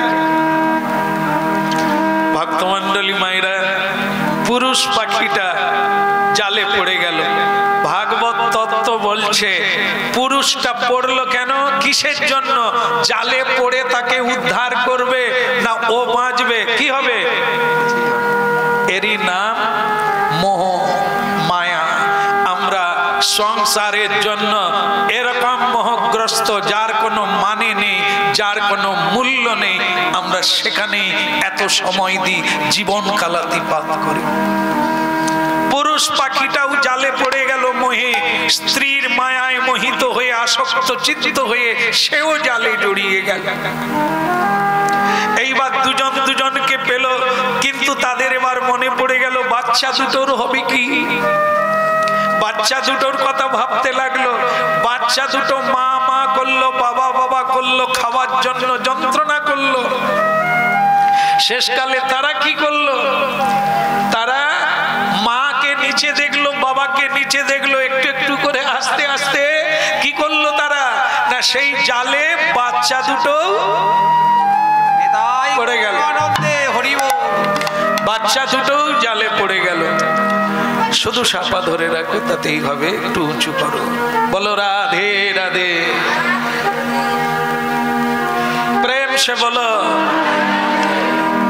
ভক্তমণ্ডলী মায়েরা, পুরুষ পাখিটা জালে পড়ে গেল। ভাগবত তত্ত্ব বলছে পুরুষটা পড়লো কেন, কিসের জন্য? জালে পড়ে তাকে উদ্ধার করবে না ও বাঁচবে? কি হবে? এরই নাম মোহ মায়া। আমরা সংসারের জন্য এরকম মোহগ্রস্ত, যার কোনো মানে নেই, যার কোনো মূল্য নেই, আমরা সেখানেই এত সময় দিই, জীবন কালাতিপাত করি। পুরুষ পাখিটাও জালে পড়ে গেল মোহে, স্ত্রীর মায়ায় মোহিত হয়ে আসক্ত চিত্ত হয়ে সেও জালে জড়িয়ে গেল। এইবার দুজন দুজনকে পেল, কিন্তু তাদের এবার মনে পড়ে গেল বাচ্চা দুটোর হবে কি? বাচ্চা দুটোর কথা ভাবতে লাগলো। বাচ্চা দুটো মা মা করলো, বাবা বাবা করলো, খাওয়ার জন্য যন্ত্রণা করলো। শেষকালে তারা কি করলো? তারা মাকে নিচে দেখলো, বাবাকে নিচে দেখলো, একটু একটু করে আস্তে আস্তে কি করলো তারা না, সেই জালে বাচ্চা দুটো পড়ে গেল। বাচ্চা দুটো জালে পড়ে গেল। শুধু সাপা ধরে রাখো, তাতেই হবে। একটু উঁচু করো, বলো রাধে রাধে, প্রেম সে বলো।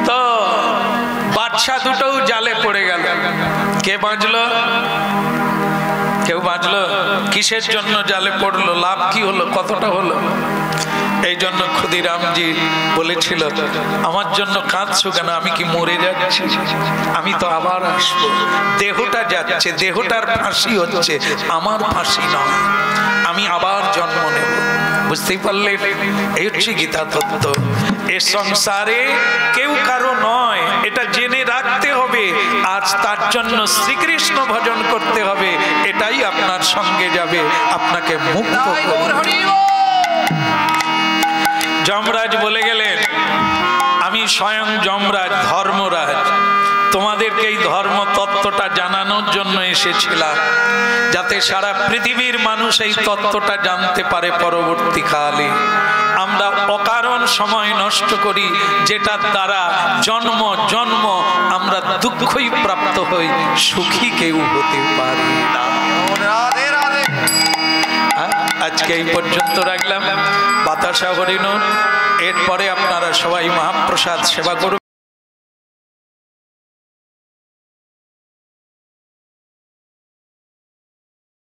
তো বাচ্চা দুটো জালে পড়ে গেল। কে বাঁচলো? কেউ বাঁচলো? কিসের জন্য জালে পড়লো? লাভ কি হলো? কতটা হলো? এই জন্য ক্ষুদিরামজি বলেছিল, আমার জন্য কাঁদছো কেন? আমি কি মরে যাচ্ছি? আমি তো আবার আসবো। দেহটা যাচ্ছে, দেহটার ফাঁসি হচ্ছে, আমার ফাঁসি নয়, আমি আবার জন্ম নেব। বুঝতেই পারলে? এই হচ্ছে গীতা তত্ত্ব। এ সংসারে কেউ কারো নয়, এটা জেনে রাখতে হবে। আজ তার জন্য শ্রীকৃষ্ণ ভজন করতে হবে, এটাই আপনার সঙ্গে যাবে, আপনাকে মুক্ত করবে। যমরাজ বলে গেলেন, আমি স্বয়ং যমরাজ, ধর্মরাজ, তোমাদেরকে এই ধর্ম তত্ত্বটা জানানোর জন্য এসেছিলাম, যাতে সারা পৃথিবীর মানুষ এই তত্ত্বটা জানতে পারে। পরবর্তীকালে আমরা অকারণ সময় নষ্ট করি, যেটার দ্বারা জন্ম জন্ম আমরা দুঃখই প্রাপ্ত হই, সুখী কেউ হতে পারি না। আজকে এই পর্যন্ত রাখলাম। বাতাসা হরিণ, এরপরে আপনারা সবাই মহাপ্রসাদ সেবা করুন।